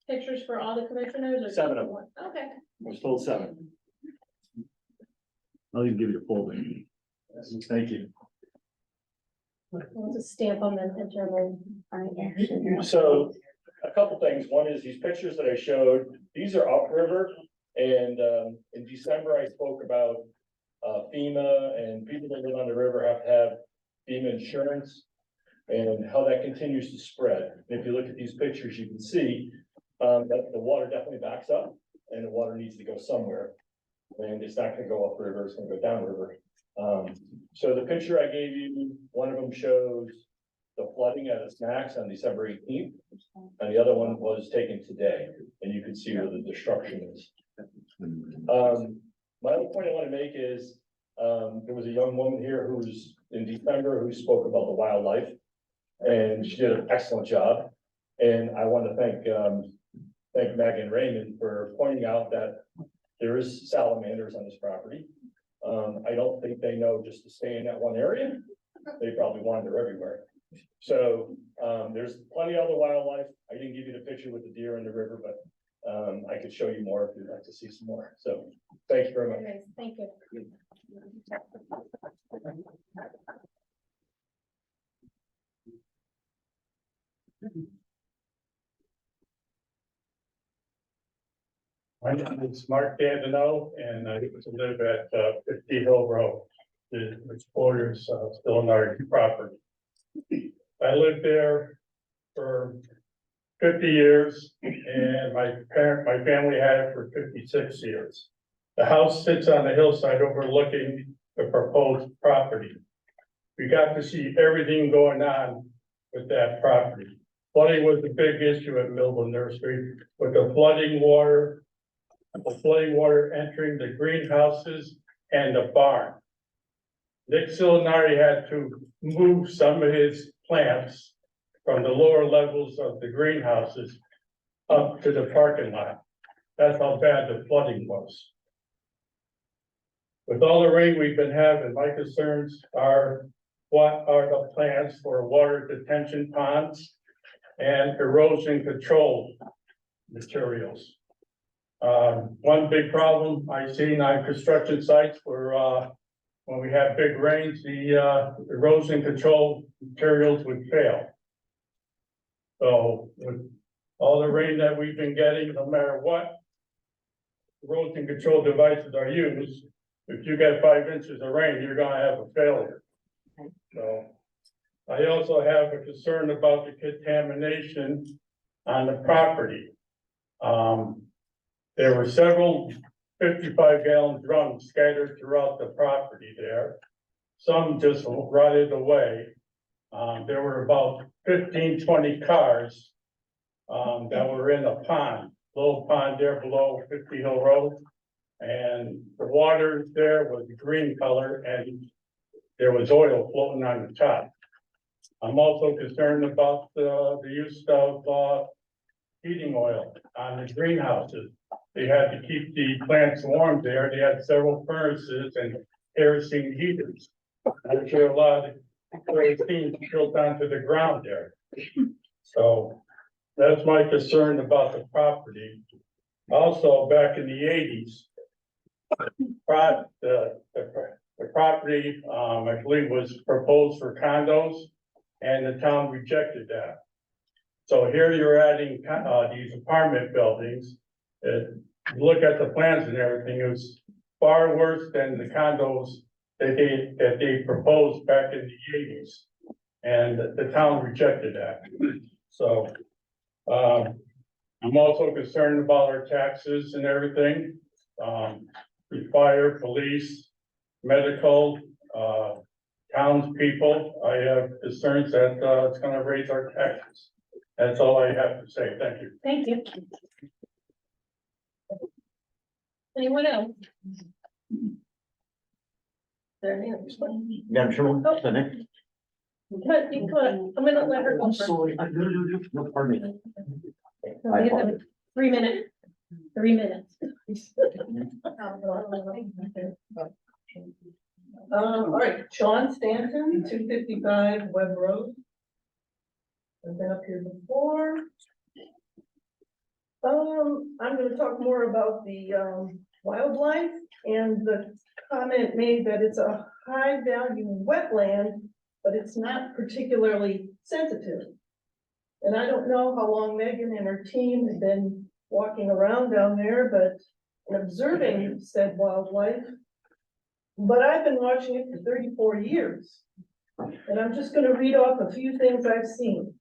pictures for all the commissioners? Or 7 of them. Okay. I was told 7. I'll even give you a full thing. Thank you. We'll just stamp on them and turn them. So a couple things. One is these pictures that I showed, these are upriver. And in December, I spoke about FEMA and people that live on the river have to have FEMA insurance. And how that continues to spread. If you look at these pictures, you can see that the water definitely backs up and the water needs to go somewhere. And it's not gonna go upriver, it's gonna go downriver. So the picture I gave you, one of them shows the flooding at its max on December 18th. And the other one was taken today, and you can see where the destruction is. My other point I want to make is, there was a young woman here who was in December who spoke about the wildlife. And she did an excellent job. And I want to thank Megan Raymond for pointing out that there is salamanders on this property. I don't think they know just to stay in that one area. They probably wander everywhere. So, there's plenty of other wildlife. I didn't give you the picture with the deer in the river, but, I could show you more if you'd like to see some more. So, thank you very much. Nice, thank you. My name is Mark Dandino, and I used to live at 50 Hill Road, which borders still in our property. I lived there for 50 years, and my family had it for 56 years. The house sits on the hillside overlooking the proposed property. We got to see everything going on with that property. Flooding was a big issue at Millville Nursery, with the flooding water entering the greenhouses and the barn. Nick Silinari had to move some of his plants from the lower levels of the greenhouses up to the parking lot. That's how bad the flooding was. With all the rain we've been having, my concerns are, what are the plans for water detention ponds and erosion control materials? One big problem I see on construction sites where, when we have big rains, the erosion control materials would fail. So with all the rain that we've been getting, no matter what erosion control devices are used, if you get 5 inches of rain, you're gonna have a failure. So I also have a concern about the contamination on the property. There were several 55-gallon drums scattered throughout the property there. Some just rotted away. There were about 15, 20 cars that were in a pond, little pond there below 50 Hill Road. And the water there was green color and there was oil floating on the top. I'm also concerned about the use of heating oil on the greenhouses. They had to keep the plants warm there. They had several furnaces and kerosene heaters. I'm sure a lot of kerosene built onto the ground there. So that's my concern about the property. Also, back in the 80s, the property, I believe, was proposed for condos, and the town rejected that. So here you're adding these apartment buildings. Look at the plans and everything, it was far worse than the condos that they proposed back in the 80s. And the town rejected that. So I'm also concerned about our taxes and everything. Fire, police, medical, townspeople. I have concerns that it's gonna raise our taxes. That's all I have to say. Thank you. Thank you. Anyone else? There, Yeah, sure. Oh. The next. I'm gonna let her go I'm first. sorry. No, pardon me. So we have 3 minutes. 3 minutes. All right, Sean Stanton, 255 Webb Road. I've been up here before. I'm gonna talk more about the wildlife and the comment made that it's a high value wetland, but it's not particularly sensitive. And I don't know how long Megan and her team have been walking around down there, but in observing said wildlife, but I've been watching it for 34 years. And I'm just gonna read off a few things I've seen.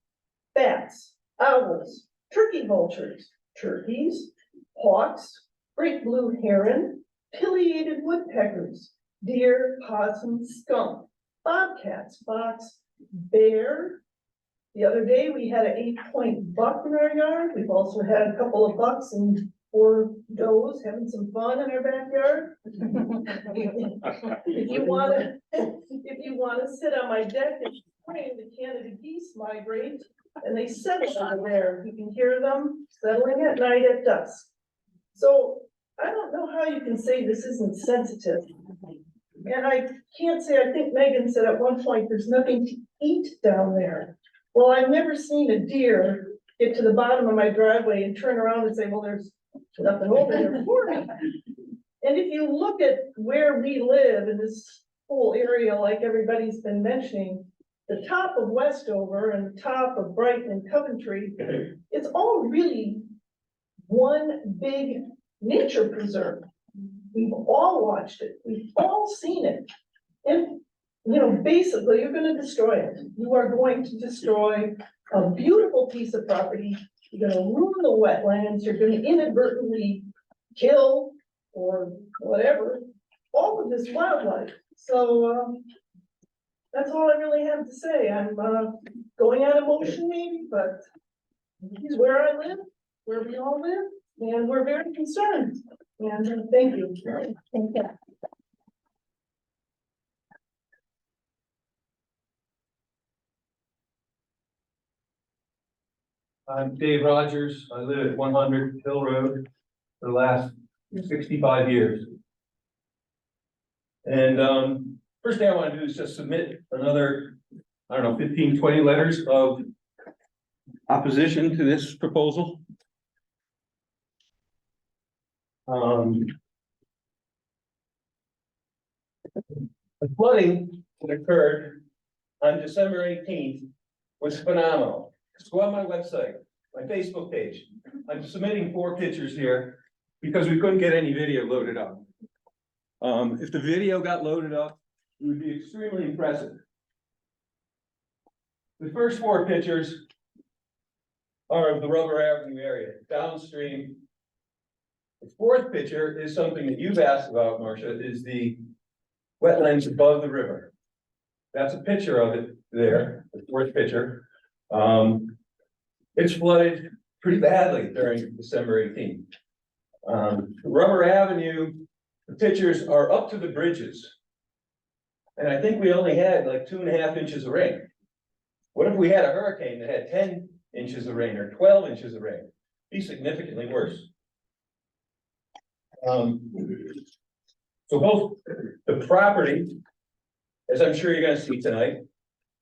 Bats, owls, turkey vultures, turkeys, hawks, great blue heron, pileated woodpeckers, deer, possum, skunk, bobcats, fox, bear. The other day, we had an 8-point buck in our yard. We've also had a couple of bucks and 4 does having some fun in our backyard. If you wanna sit on my deck and spring, the Canada geese migrate and they settle on there. You can hear them settling at night at dusk. So I don't know how you can say this isn't sensitive. And I can't say, I think Megan said at one point, there's nothing to eat down there. Well, I've never seen a deer get to the bottom of my driveway and turn around and say, well, there's nothing over there for me. And if you look at where we live in this whole area, like everybody's been mentioning, the top of Westover and the top of Brighton and Coventry, it's all really one big nature preserve. We've all watched it. We've all seen it. And, you know, basically, you're going to destroy it. You are going to destroy a beautiful piece of property. You're going to ruin the wetlands. You're going to inadvertently kill or whatever all of this wildlife. So that's all I really have to say. I'm going out of motion maybe, but this is where I live, where we all live, and we're very concerned. And thank you. Thank you. I'm Dave Rogers. I live at 100 Hill Road for the last 65 years. And first thing I want to do is just submit another, I don't know, 15, 20 letters of opposition to this proposal. The flooding that occurred on December 18th was phenomenal. Just go on my website, my Facebook page. I'm submitting 4 pictures here because we couldn't get any video loaded up. If the video got loaded up, it would be extremely impressive. The first 4 pictures are of the Rubber Avenue area, downstream. The 4th picture is something that you've asked about, Marcia, is the wetlands above the river. That's a picture of it there, the 4th picture. It's flooded pretty badly during December 18th. Rubber Avenue, the pictures are up to the bridges. And I think we only had like 2.5 inches of rain. What if we had a hurricane that had 10 inches of rain or 12 inches of rain? It'd be significantly worse. So both the property, as I'm sure you're gonna see tonight,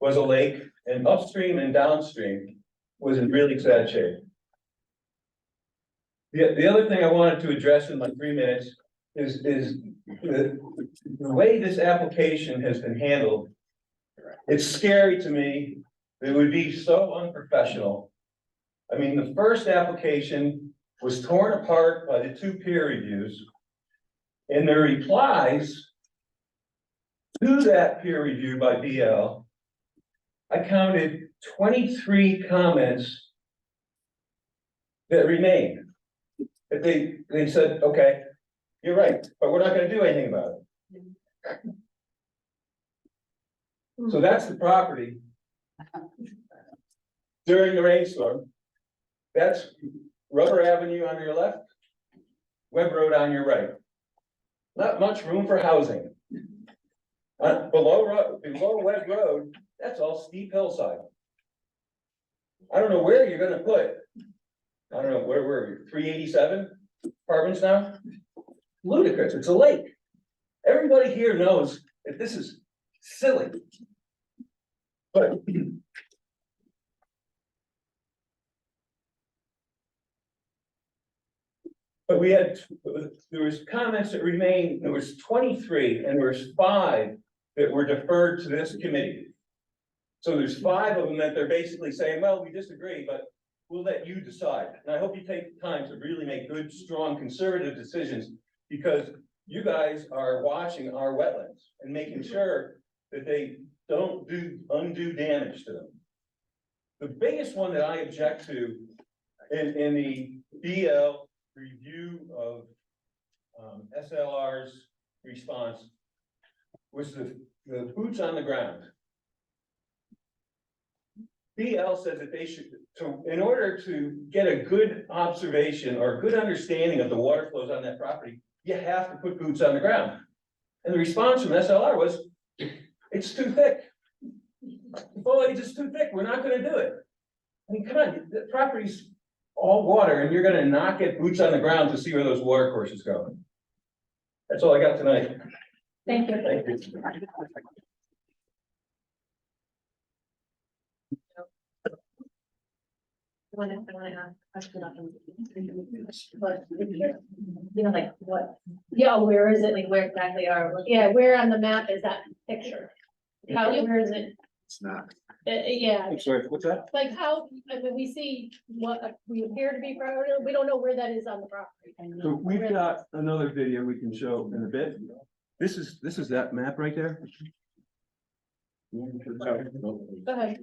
was a lake, and upstream and downstream was in really sad shape. The other thing I wanted to address in my 3 minutes is the way this application has been handled. It's scary to me. It would be so unprofessional. I mean, the first application was torn apart by the 2 peer reviews. And their replies to that peer review by BL, I counted 23 comments that remained. That they said, okay, you're right, but we're not going to do anything about it. So that's the property during the rainstorm. That's Rubber Avenue on your left, Webb Road on your right. Not much room for housing. Below Webb Road, that's all steep hillside. I don't know where you're gonna put, I don't know, where were we, 387 apartments now? Ludicrous, it's a lake. Everybody here knows that this is silly. But we had, there was comments that remained, there was 23, and there was 5 that were deferred to this committee. So there's 5 of them that they're basically saying, well, we disagree, but we'll let you decide. And I hope you take the time to really make good, strong, conservative decisions, because you guys are watching our wetlands and making sure that they don't do undue damage to them. The biggest one that I object to in the BL review of SLR's response was the boots on the ground. BL said that they should, in order to get a good observation or a good understanding of the water flows on that property, you have to put boots on the ground. And the response from SLR was, it's too thick. The foliage is too thick, we're not gonna do it. I mean, come on, the property's all water and you're gonna not get boots on the ground to see where those water courses go. That's all I got tonight. Thank you. Thank you. I want to ask a question up in- but, you know, like what, Yeah, where is it? like where exactly are? Yeah, where on the map is that picture? How, where is it? It's not. Yeah, I'm sorry, what's that? like how, I mean, we see what we appear to be property, we don't know where that is on the property. So we've got another video we can show in a bit. This is that map right there. Go ahead.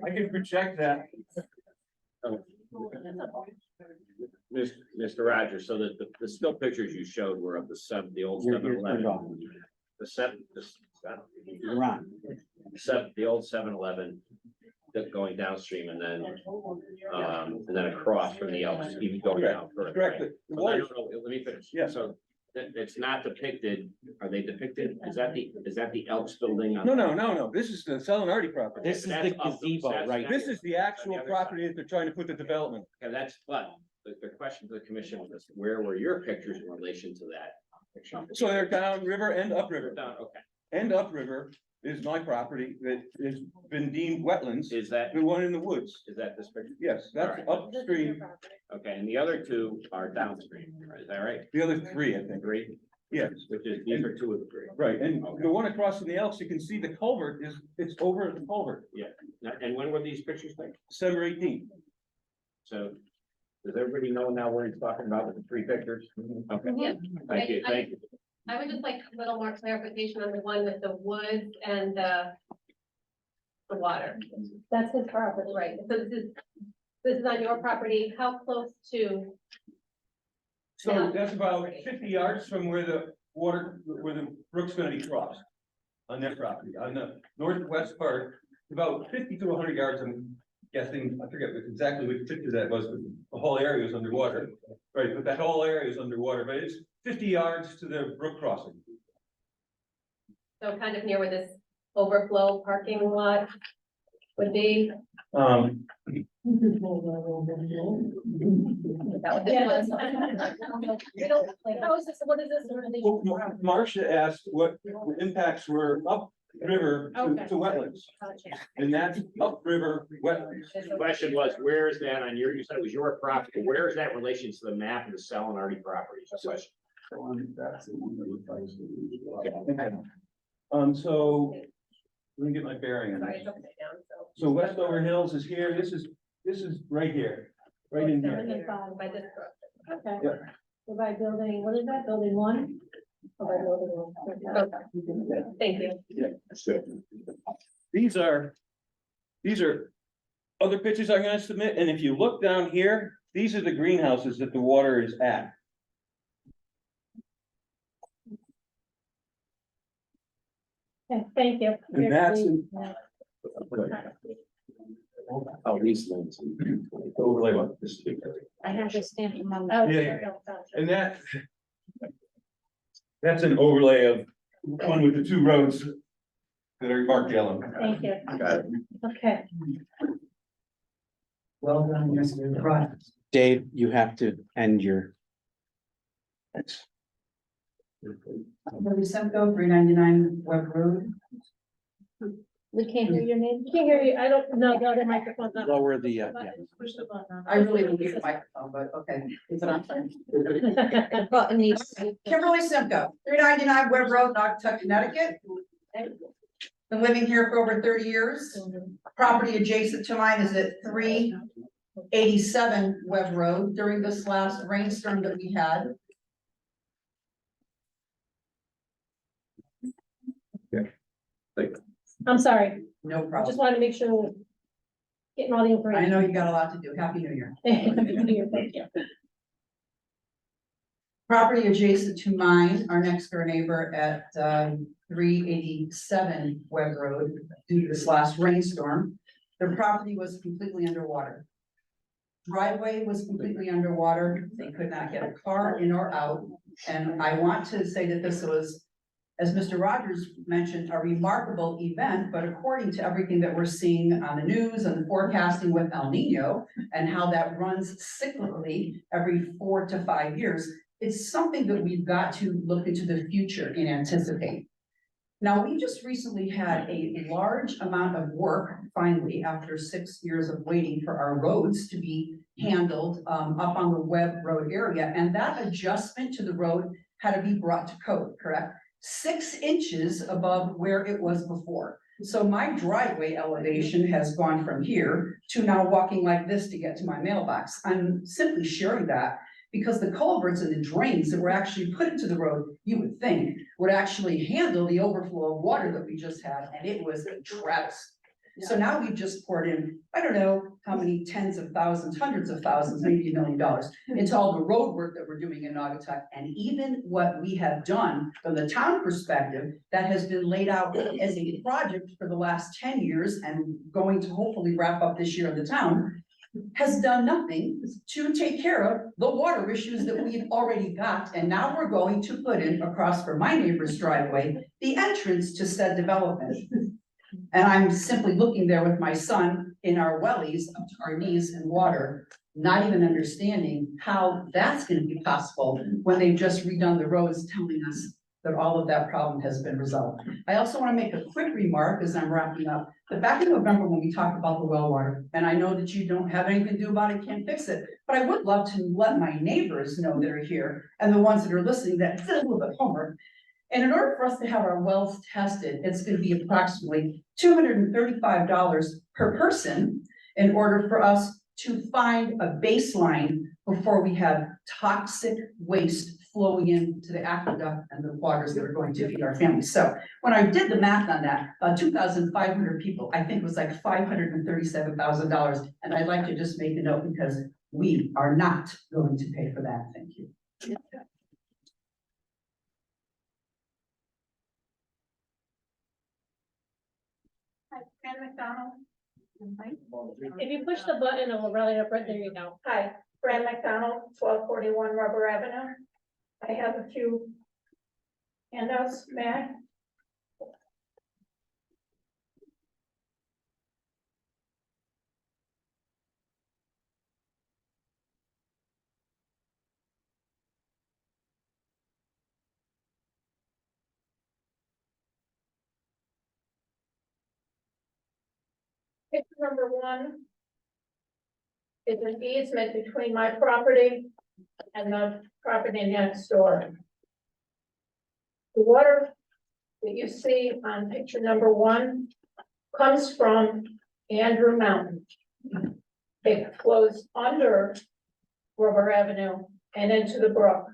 I can project that. Mr. Rogers, so that the still pictures you showed were of the old You're 7-Eleven. wrong. You're wrong. The old 7-Eleven going downstream and then across from the Elks, even going down further. Correct. Right? The So I water- don't know, let me finish. Yeah. So it's not depicted, are they depicted? Is that the Elks building? on- No. This is the Salinardi property. This is That's the up the- gazebo, that's- right? This is the actual On the other property that they're trying to put the development. Okay, but the question to the commission was, where were your pictures in relation to that picture? So they're downriver and upriver. Down, okay. And upriver is my property that has been deemed wetlands, Is that the one in the woods. this picture? Yes, that's upstream. Okay, and the other two are downstream, is that right? The other three, I think. Three, Yes, which is, these are two of the three. right. And the one across from the Elks, you can see the culvert it's over the culvert, Now, and when were these pictures taken? December 18th. So, does everybody know now where he's talking about with the three pictures? Okay, Yeah. thank you, thank you. I would just like a little more clarification on the one with the woods and the water. That's his property. Right, so this is on your property, how close to? So that's about 50 yards from where the brook's gonna be crossed. On their property, on the northwest part, about 50 to 100 yards, I'm guessing, I forget exactly which picture that was, but the whole area is underwater. Right, but that whole area is underwater, but it's 50 yards to the brook crossing. So kind of near where this overflow parking lot would be? That what this Yeah. was? We don't, like, how is this, what is this? What are they- Well, Marcia asked what the impacts were upriver Okay. to wetlands, and that's upriver wetlands. The question was, where is that on your, you said it was your property, where is that in relation to the map of the Salinardi properties? That's the question. So, let me get my bearing on Sorry, this. it's upside down, so. So Westover Hills is here, this is right here, right in And here. then five. By this. Okay. Yeah. So by building, what is that, building one? Or by building one? Okay. Thank you. Yeah, so these are other pictures I'm gonna submit, and if you look down here, these are the greenhouses that the water is at. Okay, thank you. And that's in- Yeah. Oh, these ones. Overlay one. I have to stamp them on. Oh, Yeah. gotcha. And that's an overlay of one with the two roads that are marked yellow. Thank you. Got it. Okay. Well done, Mr. Rogers. Dave, you have to end your. Lily Semko, 399 Web Road. We can't hear your name. Can't hear you. I don't know. The other microphone's not. Lower the, yeah. Push the button. I really don't need a microphone, but okay, is it on? Well, it needs. Kimberly Simcoe, 399 Web Road, Naugatuck, Connecticut. Been living here for over 30 years. Property adjacent to mine is at 3 87 Webb Road during this last rainstorm that we had. I'm sorry, No I just problem. wanted to make sure we're getting all the I information. know you got a lot to do. Happy New Year. Thank you. Property adjacent to mine, our next door neighbor at 387 Webb Road, due to this last rainstorm, their property was completely underwater. Driveway was completely underwater. They could not get a car in or out. And I want to say that this was, as Mr. Rogers mentioned, a remarkable event, but according to everything that we're seeing on the news and the forecasting with El Nino and how that runs cyclically every 4 to 5 years, it's something that we've got to look into the future and anticipate. Now, we just recently had a large amount of work, finally, after 6 years of waiting for our roads to be handled up on the Webb Road area. And that adjustment to the road had to be brought to code, correct? 6 inches above where it was before. So my driveway elevation has gone from here to now walking like this to get to my mailbox. I'm simply sharing that because the culverts and the drains that were actually put into the road, you would think, would actually handle the overflow of water that we just had, and it was a travesty. So now we've just poured in, I don't know how many tens of thousands, hundreds of thousands, maybe $1 million into all the road work that we're doing in Naugatuck. And even what we have done from the town perspective, that has been laid out as a project for the last 10 years and going to hopefully wrap up this year in the town, has done nothing to take care of the water issues that we've already got. And now we're going to put in across from my neighbor's driveway, the entrance to said development. And I'm simply looking there with my son in our wellies up to our knees in water, not even understanding how that's gonna be possible when they've just redone the roads, telling us that all of that problem has been resolved. I also want to make a quick remark as I'm wrapping up. That back in November, when we talked about the well water, and I know that you don't have anything to do about it, can't fix it, but I would love to let my neighbors know that are here and the ones that are listening that it's a little bit homework. And in order for us to have our wells tested, it's going to be approximately $235 per person in order for us to find a baseline before we have toxic waste flowing into the aqueduct and the waters that are going to feed our families. So when I did the math on that, 2,500 people, I think it was like $537,000. And I'd like to just make a note because we are not going to pay for that. Thank you. Hi, Fran McDonald. If you push the button, it will rally it up right there, you go. Hi, Fran McDonald, 1241 Rubber Avenue. I have a few handouts, may I? Picture number 1 is an easement between my property and the property next door. The water that you see on picture number 1 comes from Andrew Mountain. It flows under Rubber Avenue and into the brook.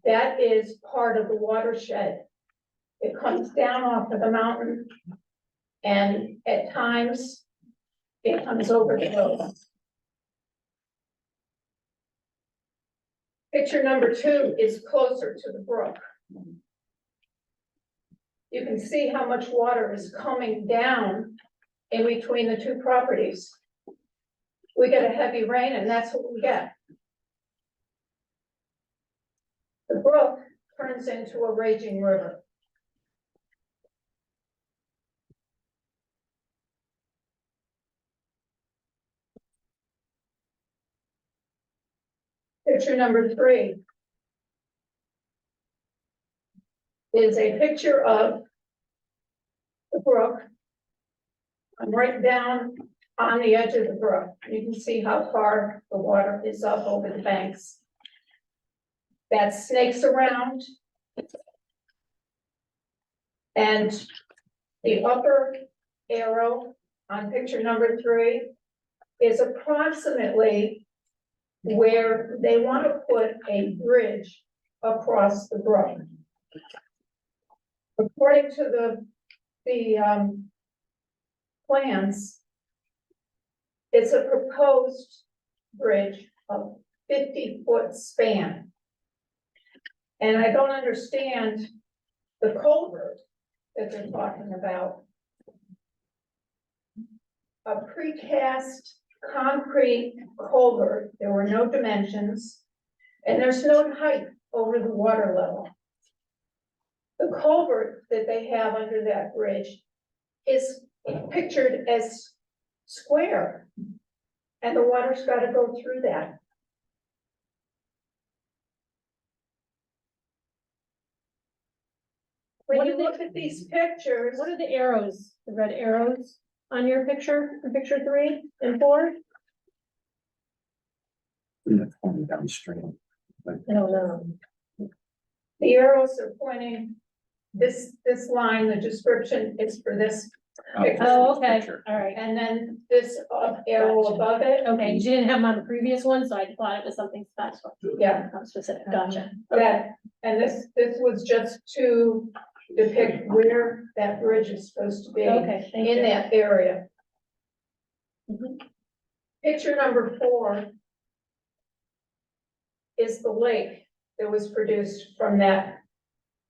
That is part of the watershed. It comes down off of the mountain, and at times it comes over the road. Picture number 2 is closer to the brook. You can see how much water is coming down in between the 2 properties. We get a heavy rain and that's what we get. The brook turns into a raging river. Picture number 3 is a picture of the brook. I'm right down on the edge of the brook. You can see how far the water is up over the banks. That snakes around. And the upper arrow on picture number 3 is approximately where they want to put a bridge across the brook. According to the plans, it's a proposed bridge of 50-foot span. And I don't understand the culvert that they're talking about. A precast concrete culvert, there were no dimensions, and there's no height over the water level. The culvert that they have under that bridge is pictured as square, and the water's got to go through that. When What you are the- look at these pictures, What are the arrows, the red arrows on your picture, in picture 3 and 4? Downstream. I don't know. the arrows are pointing, this line, the description is for this picture. Oh, okay, all right. And then this arrow above it. Okay, you didn't have them on the previous one, so I thought it was something special. Yeah, Specific, gotcha. that, and this was just to depict where that bridge is supposed to be. Okay, thank In you. that area. Mhm. Picture number 4 is the lake that was produced from that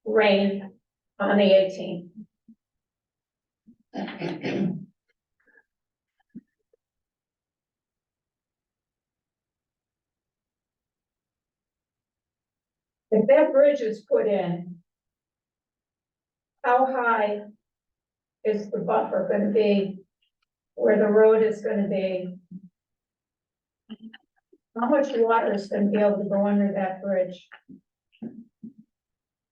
rain on the 18th. If that bridge is put in, how high is the buffer gonna be where the road is gonna be? How much water is gonna be able to go under that bridge?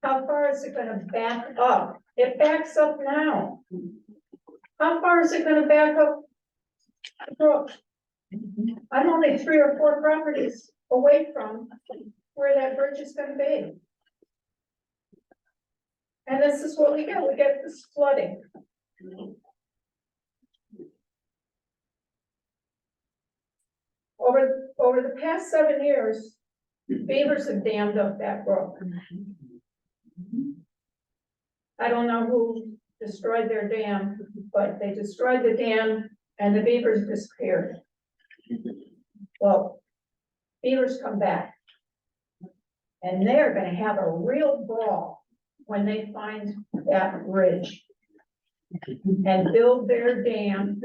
How far is it gonna back up? It backs up now. How far is it gonna back up? the brook? I'm only 3 or 4 properties away from where that bridge is gonna be. And this is what we get this flooding. Over the past 7 years, beavers have dammed up that brook. I don't know who destroyed their dam, but they destroyed the dam and the beavers disappeared. Well, beavers come back. And they're gonna have a real brawl when they find that bridge. And build their dam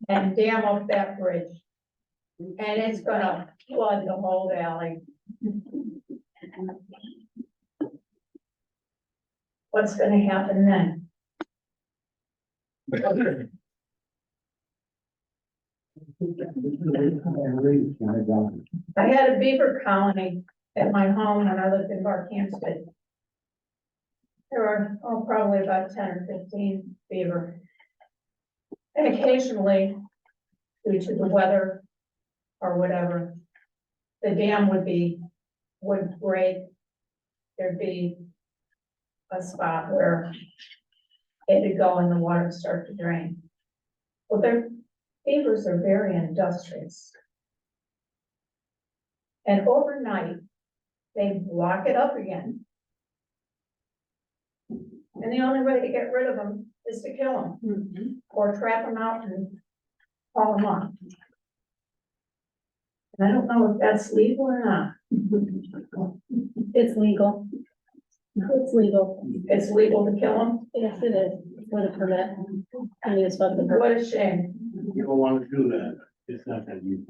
and dam up that bridge. And it's gonna flood the whole valley. What's gonna happen then? I had a beaver colony at my home when I lived in Barkhamsted. There were, probably about 10 or 15 beaver. And occasionally, due to the weather or whatever, the dam would break. There'd be a spot where it would go and the water would start to drain. Well, beavers are very industrious. And overnight, they block it up again. And the only way to get rid of them is to kill them. Or trap them out and haul them off. And I don't know if that's legal or not. It's legal. It's legal. It's legal to kill them? Yes, it is, with a permit. I mean, it's about the permit. What a shame. You don't want to do that. It's not that you.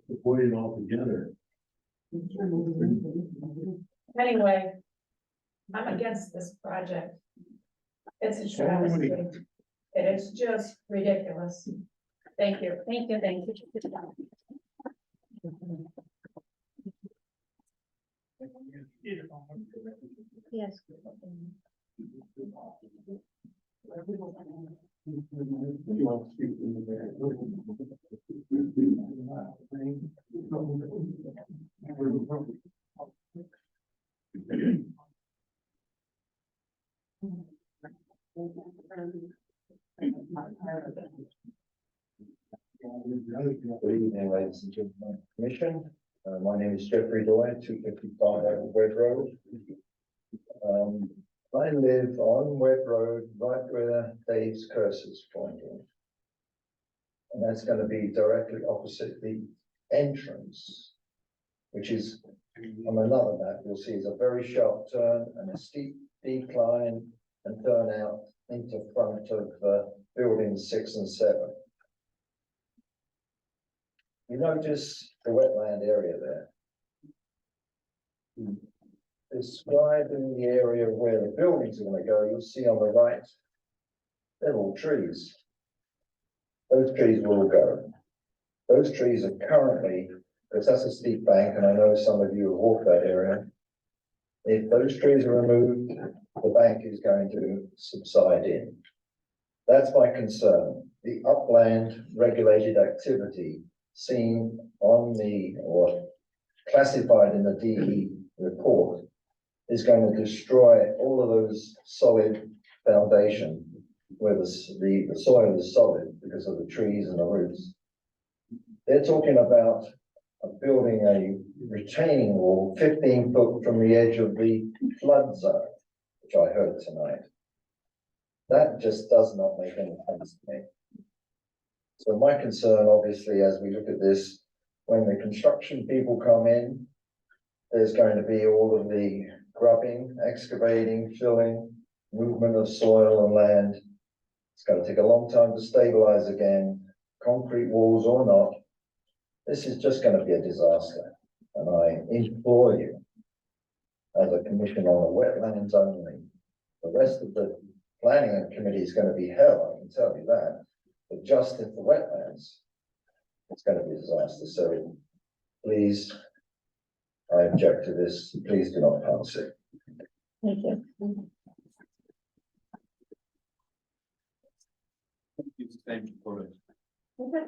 Avoid it altogether. Anyway, I'm against this project. It's a travesty. It is just ridiculous. Thank you. Thank you, thank you. Yes. Good evening, ladies and gentlemen, of the commission. My name is Jeffrey Doyle, 255 Wed Road. I live on Wed Road, right where Dave's cursor is pointing. And that's going to be directly opposite the entrance, which is on another map. You'll see is a very sharp turn and a steep decline and turn out into front of buildings 6 and 7. You notice the wetland area there. Describing the area where the buildings are going to go, you'll see on the right, they're all trees. Those trees will all go. Those trees are currently, because that's a steep bank, and I know some of you have walked that area. If those trees are removed, the bank is going to subside in. That's my concern. The upland regulated activity seen on the, or classified in the DE report, is going to destroy all of those solid foundation where the soil is solid because of the trees and the roots. They're talking about building a retaining wall 15 foot from the edge of the flood zone, which I heard tonight. That just does not make any sense to me. So my concern, obviously, as we look at this, when the construction people come in, there's going to be all of the grubbing, excavating, filling, movement of soil and land. It's going to take a long time to stabilize again, concrete walls or not. This is just going to be a disaster. And I implore you, as a commission on the wetlands only, the rest of the planning committee is going to be hell, I can tell you that. But just in the wetlands, it's going to be a disaster. So please, I object to this. Please do not pass it. Thank you. Okay.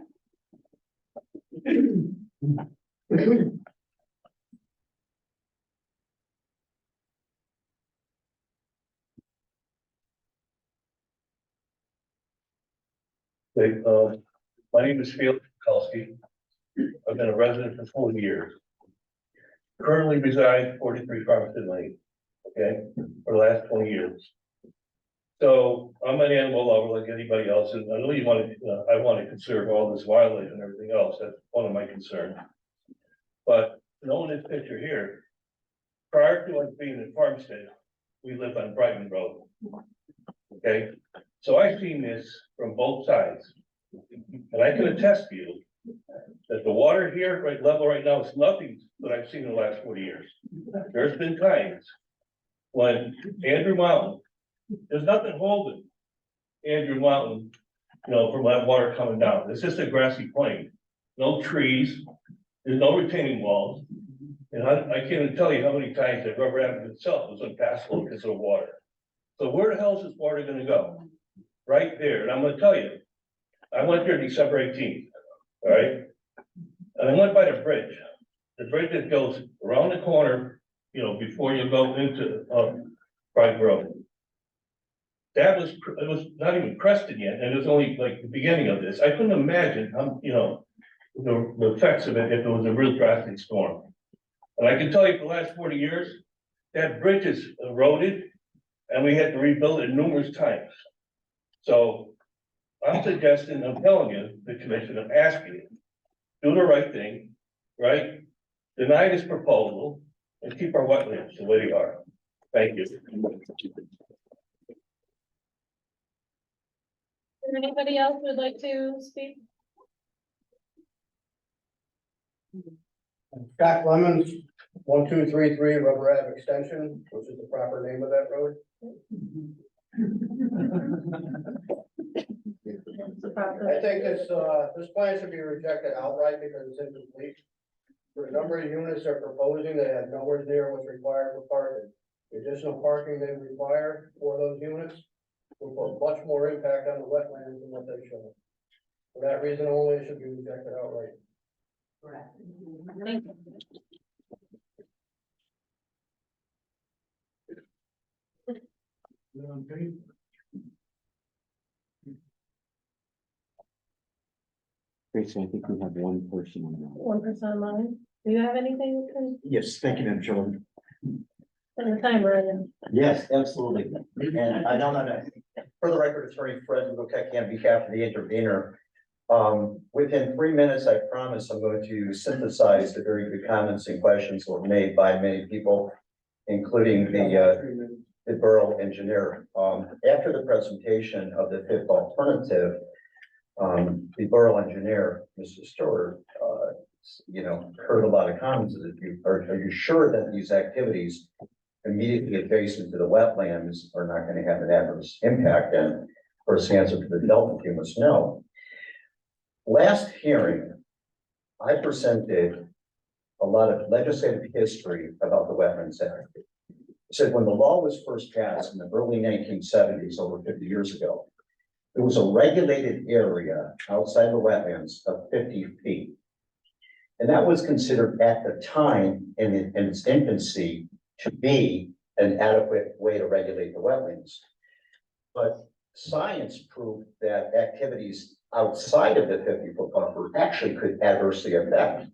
Okay, my name is Felix Kulski. I've been a resident for 40 years. Currently reside 43 Farmington Lane, okay, for the last 20 years. So I'm an animal lover like anybody else, and I know you want to, I want to conserve all this wildlife and everything else. That's one of my concerns. But knowing this picture here, prior to us being in Farmstead, we lived on Brighton Road. Okay, so I've seen this from both sides, and I can attest to you that the water here, level right now, is nothing that I've seen in the last 40 years. There's been times when Andrew Mountain, there's nothing holding Andrew Mountain, from that water coming down. It's just a grassy plain, no trees, there's no retaining walls. And I can't even tell you how many times that Rubber Avenue itself was impassable because of the water. So where the hell is this water gonna go? Right there, and I'm gonna tell you, I went there December 18th, all right? And I went by the bridge that goes around the corner, before you go into, Pride Road. That was, it was not even crested yet, and it was only like the beginning of this. I couldn't imagine how, the effects of it if it was a real drastic storm. And I can tell you for the last 40 years, that bridge is eroded, and we had to rebuild it numerous times. So I'm suggesting, I'm telling you, the commission, I'm asking you, do the right thing, right? Deny this proposal and keep our wetlands the way they are. Thank you. Anybody else would like to speak? Jack Lemons, 1233 Rubber Ave Extension, which is the proper name of that road. I think this plan should be rejected outright because it's incomplete. For a number of units they're proposing that have nowhere near what's required for parking. The additional parking they require for those units will put much more impact on the wetlands than what they show. For that reason only, it should be rejected outright. Correct. Thank you. Tracy, I think we have one person on that. One person online. Do you have anything? Yes, thank you, Madam Chairman. Put the timer in. Yes, absolutely. And I don't know that, for the record, Attorney Fred Lukecki on behalf of the intervener. Within 3 minutes, I promise I'm going to synthesize the very good comments and questions that were made by many people, including the borough engineer. After the presentation of the fifth alternative, the borough engineer, Mr. Stewart, heard a lot of comments. Are you sure that these activities immediately adjacent to the wetlands are not going to have an adverse impact? And first answer to the development team was no. Last hearing, I presented a lot of legislative history about the Wetlands Act. It said when the law was first passed in the early 1970s, over 50 years ago, there was a regulated area outside the wetlands of 50 feet. And that was considered at the time in its infancy to be an adequate way to regulate the wetlands. But science proved that activities outside of the 50-foot buffer actually could adversely affect.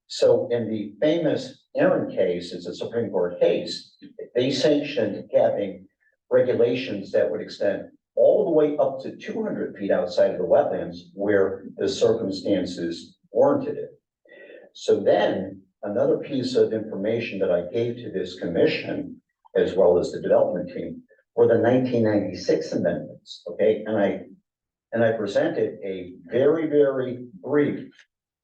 So in the famous Aaron case, it's a Supreme Court case, they sanctioned having regulations that would extend all the way up to 200 feet outside of the wetlands where the circumstances warranted it. So then another piece of information that I gave to this commission, as well as the development team, were the 1996 amendments, okay? And I presented a very, very brief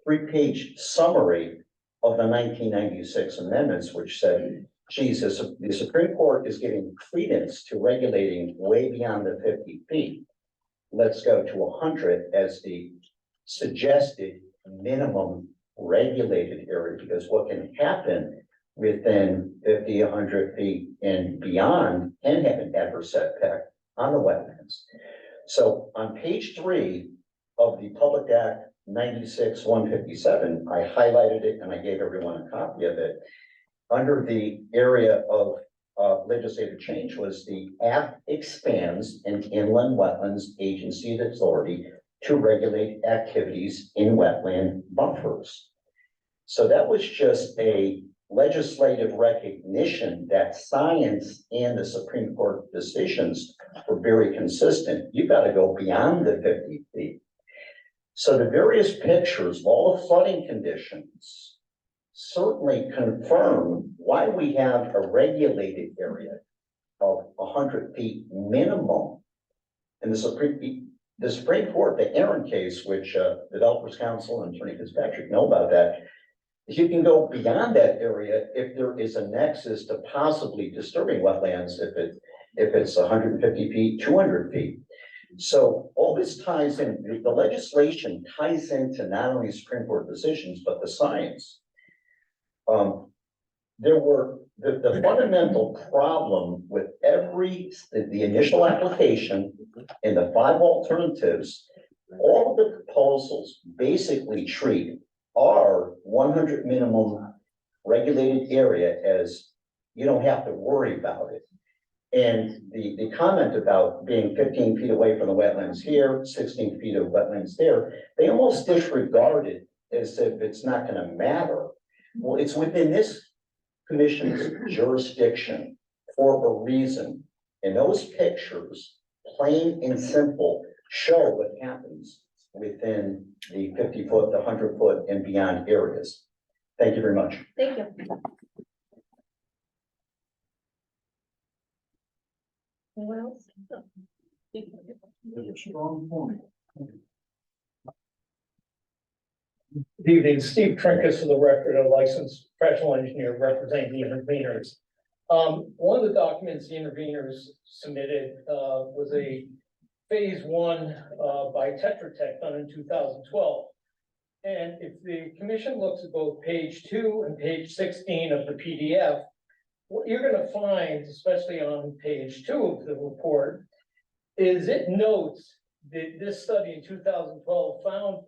3-page summary of the 1996 amendments, which said, Jesus, the Supreme Court is giving credence to regulating way beyond the 50 feet. Let's go to 100 as the suggested minimum regulated area, because what can happen within 50, 100 feet and beyond can have an adverse effect on the wetlands. So on page 3 of the Public Act 96-157, I highlighted it and I gave everyone a copy of it. Under the area of legislative change was the act expands an inland wetlands agency authority to regulate activities in wetland buffers. So that was just a legislative recognition that science and the Supreme Court decisions were very consistent. You got to go beyond the 50 feet. So the various pictures of all the flooding conditions certainly confirm why we have a regulated area of 100 feet minimum. And the Supreme Court, the Aaron case, which Developers Council and Attorney Fitzpatrick know about that, you can go beyond that area if there is a nexus to possibly disturbing wetlands, if it's 150 feet, 200 feet. So all this ties in, the legislation ties into not only Supreme Court decisions, but the science. There were the fundamental problem with the initial application and the 5 alternatives, all of the proposals basically treat our 100 minimum regulated area as you don't have to worry about it. And the comment about being 15 feet away from the wetlands here, 16 feet of wetlands there, they almost disregard it as if it's not going to matter. Well, it's within this commission's jurisdiction for a reason. And those pictures, plain and simple, show what happens within the 50-foot, the 100-foot and beyond areas. Thank you very much. Thank you. Anyone else? Strong point. Good evening, Steve Trinkus for the record, a licensed professional engineer representing the interveners. One of the documents the interveners submitted was a phase 1 by Tetra Tech done in 2012. And if the commission looks at both page 2 and page 16 of the PDF, what you're going to find, especially on page 2 of the report, is it notes that this study in 2012 found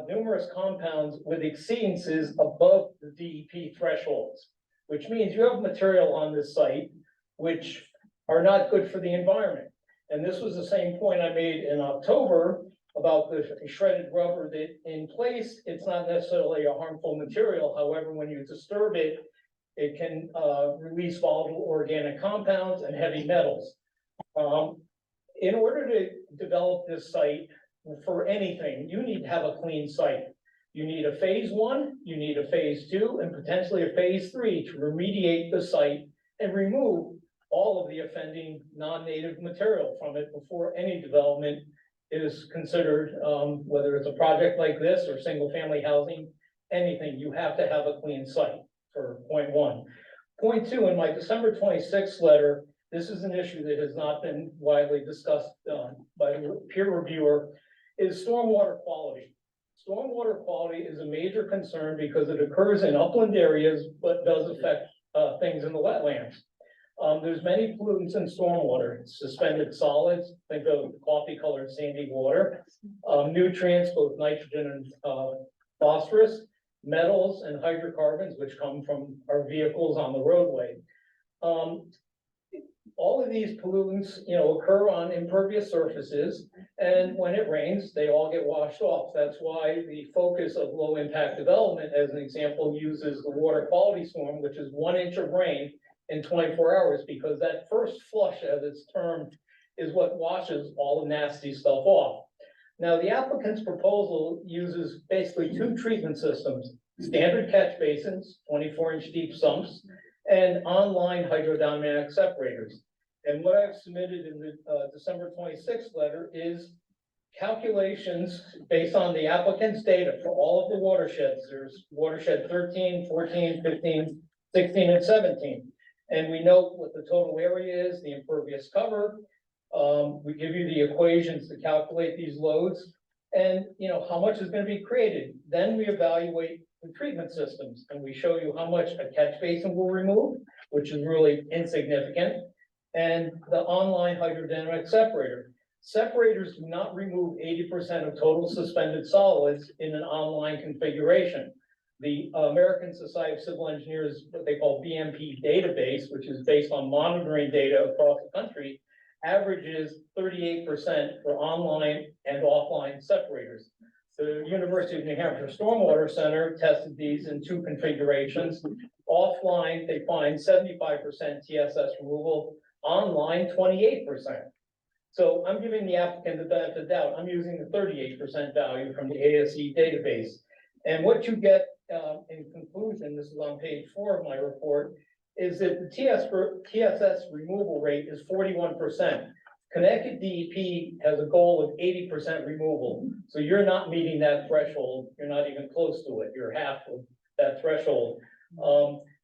numerous compounds with exceedances above the DEP thresholds, which means you have material on this site which are not good for the environment. And this was the same point I made in October about the shredded rubber that in place, it's not necessarily a harmful material. However, when you disturb it, it can release volatile organic compounds and heavy metals. In order to develop this site for anything, you need to have a clean site. You need a phase 1, you need a phase 2, and potentially a phase 3 to remediate the site and remove all of the offending non-native material from it before any development is considered, whether it's a project like this or single family housing, anything, you have to have a clean site for point 1. Point 2, in my December 26th letter, this is an issue that has not been widely discussed by the peer reviewer, is stormwater quality. Stormwater quality is a major concern because it occurs in upland areas, but does affect things in the wetlands. There's many pollutants in stormwater, suspended solids, think of coffee colored sandy water, nutrients, both nitrogen and phosphorus, metals and hydrocarbons, which come from our vehicles on the roadway. All of these pollutants, occur on impervious surfaces, and when it rains, they all get washed off. That's why the focus of low impact development, as an example, uses the water quality storm, which is 1 inch of rain in 24 hours, because that first flush, as it's termed, is what washes all the nasty stuff off. Now, the applicant's proposal uses basically 2 treatment systems: standard catch basins, 24-inch deep sumps, and online hydrodynamic separators. And what I've submitted in the December 26th letter is calculations based on the applicant's data for all of the watersheds. There's watershed 13, 14, 15, 16, and 17. And we know what the total area is, the impervious cover. We give you the equations to calculate these loads and how much is going to be created. Then we evaluate the treatment systems and we show you how much a catch basin will remove, which is really insignificant, and the online hydrodynamic separator. Separators do not remove 80% of total suspended solids in an online configuration. The American Society of Civil Engineers, what they call BMP database, which is based on monitoring data across the country, averages 38% for online and offline separators. The University of New Hampshire Stormwater Center tested these in 2 configurations. Offline, they find 75% TSS removal, online 28%. So I'm giving the applicant the benefit of the doubt. I'm using the 38% value from the ASE database. And what you get in conclusion, this is on page 4 of my report, is that the TSS removal rate is 41%. Connecticut DEP has a goal of 80% removal. So you're not meeting that threshold. You're not even close to it. You're half of that threshold.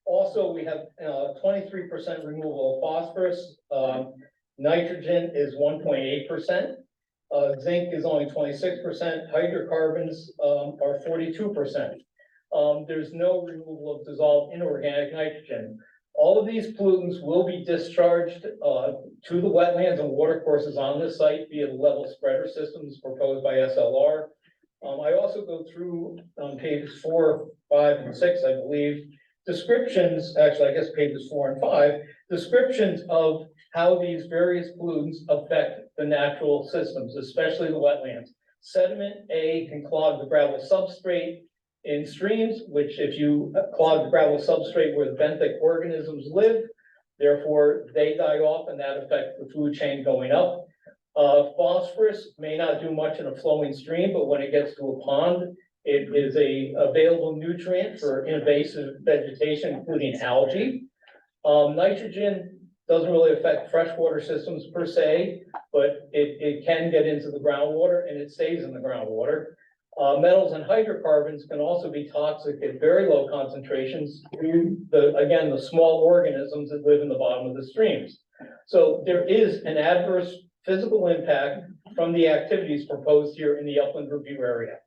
Also, we have 23% removal of phosphorus. Nitrogen is 1.8%. Zinc is only 26%. Hydrocarbons are 42%. There's no removal of dissolved inorganic nitrogen. All of these pollutants will be discharged to the wetlands and watercourses on this site via the level spreader systems proposed by SLR. I also go through on pages 4, 5, and 6, I believe, descriptions, actually, I guess pages 4 and 5, descriptions of how these various pollutants affect the natural systems, especially the wetlands. Sediment, A, can clog the gravel substrate in streams, which if you clog the gravel substrate where the benthic organisms live, therefore they die off and that affects the food chain going up. Phosphorus may not do much in a flowing stream, but when it gets to a pond, it is a available nutrient for invasive vegetation, including algae. Nitrogen doesn't really affect freshwater systems per se, but it can get into the groundwater and it stays in the groundwater. Metals and hydrocarbons can also be toxic at very low concentrations to the small organisms that live in the bottom of the streams. So there is an adverse physical impact from the activities proposed here in the upland review area.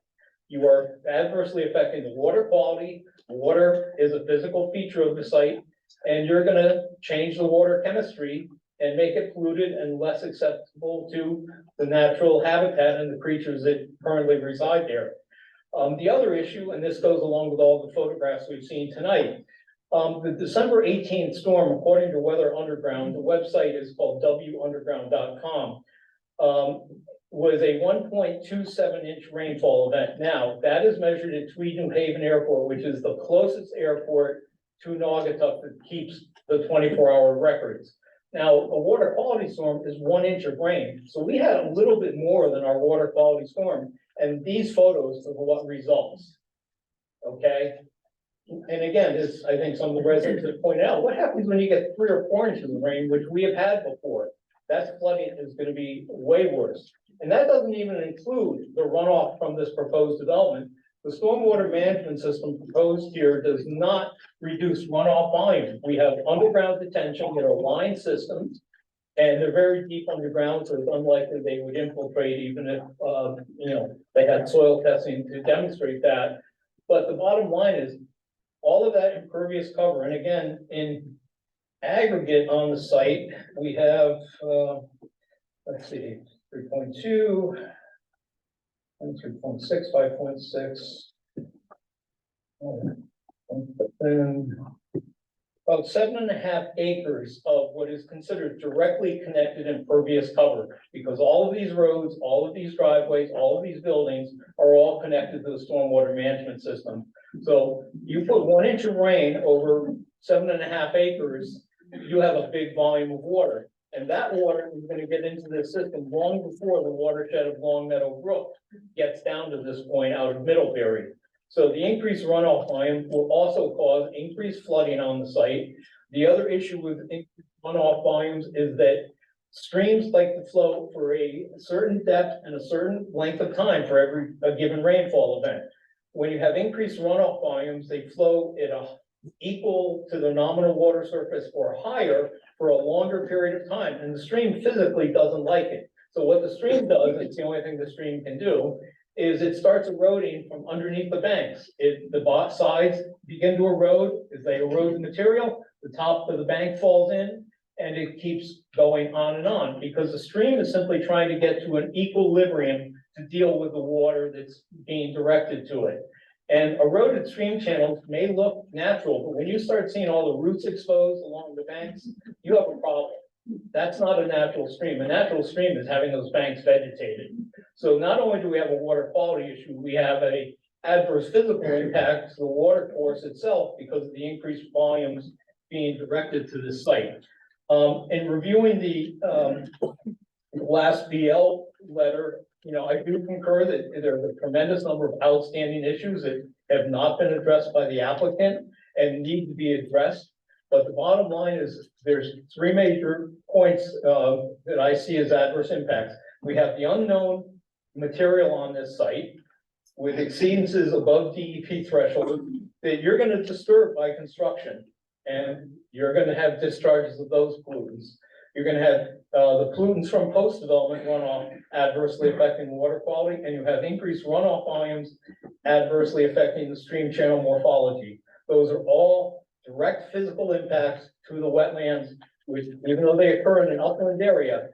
You are adversely affecting the water quality. Water is a physical feature of the site, and you're going to change the water chemistry and make it polluted and less acceptable to the natural habitat and the creatures that currently reside there. The other issue, and this goes along with all the photographs we've seen tonight, the December 18th storm, according to Weather Underground, the website is called wunderground.com. was a 1.27 inch rainfall event. Now, that is measured at Tweed New Haven Airport, which is the closest airport to Naugatuck that keeps the 24-hour records. Now, a water quality storm is 1 inch of rain, so we had a little bit more than our water quality storm, and these photos are what results. Okay? And again, this, I think some of the residents have pointed out, what happens when you get 3 or 4 inches of rain, which we have had before? That flooding is going to be way worse. And that doesn't even include the runoff from this proposed development. The stormwater management system proposed here does not reduce runoff volume. We have underground detention, there are line systems, and they're very deep underground, so it's unlikely they would infiltrate even if, they had soil testing to demonstrate that. But the bottom line is, all of that impervious cover, and again, in aggregate on the site, we have, let's see, 3.2, and 3.6, 5.6. Then about 7.5 acres of what is considered directly connected impervious cover, because all of these roads, all of these driveways, all of these buildings are all connected to the stormwater management system. So you put 1 inch of rain over 7.5 acres, you have a big volume of water. And that water is going to get into the system long before the watershed of Long Meadow Brook gets down to this point out of Middlebury. So the increased runoff volume will also cause increased flooding on the site. The other issue with increased runoff volumes is that streams like to flow for a certain depth and a certain length of time for a given rainfall event. When you have increased runoff volumes, they flow at a equal to the nominal water surface or higher for a longer period of time, and the stream physically doesn't like it. So what the stream does, it's the only thing the stream can do, is it starts eroding from underneath the banks. The sides begin to erode. As they erode the material, the top of the bank falls in, and it keeps going on because the stream is simply trying to get to an equilibrium to deal with the water that's being directed to it. And eroded stream channels may look natural, but when you start seeing all the roots exposed along the banks, you have a problem. That's not a natural stream. A natural stream is having those banks vegetated. So not only do we have a water quality issue, we have a adverse physical impact to the water course itself because of the increased volumes being directed to this site. In reviewing the last BL letter, I do concur that there's a tremendous number of outstanding issues that have not been addressed by the applicant and need to be addressed. But the bottom line is there's 3 major points that I see as adverse impacts. We have the unknown material on this site with exceedances above DEP threshold that you're going to disturb by construction, and you're going to have discharges of those pollutants. You're going to have the pollutants from post-development runoff adversely affecting water quality, and you have increased runoff volumes adversely affecting the stream channel morphology. Those are all direct physical impacts to the wetlands, which, even though they occur in an upland area,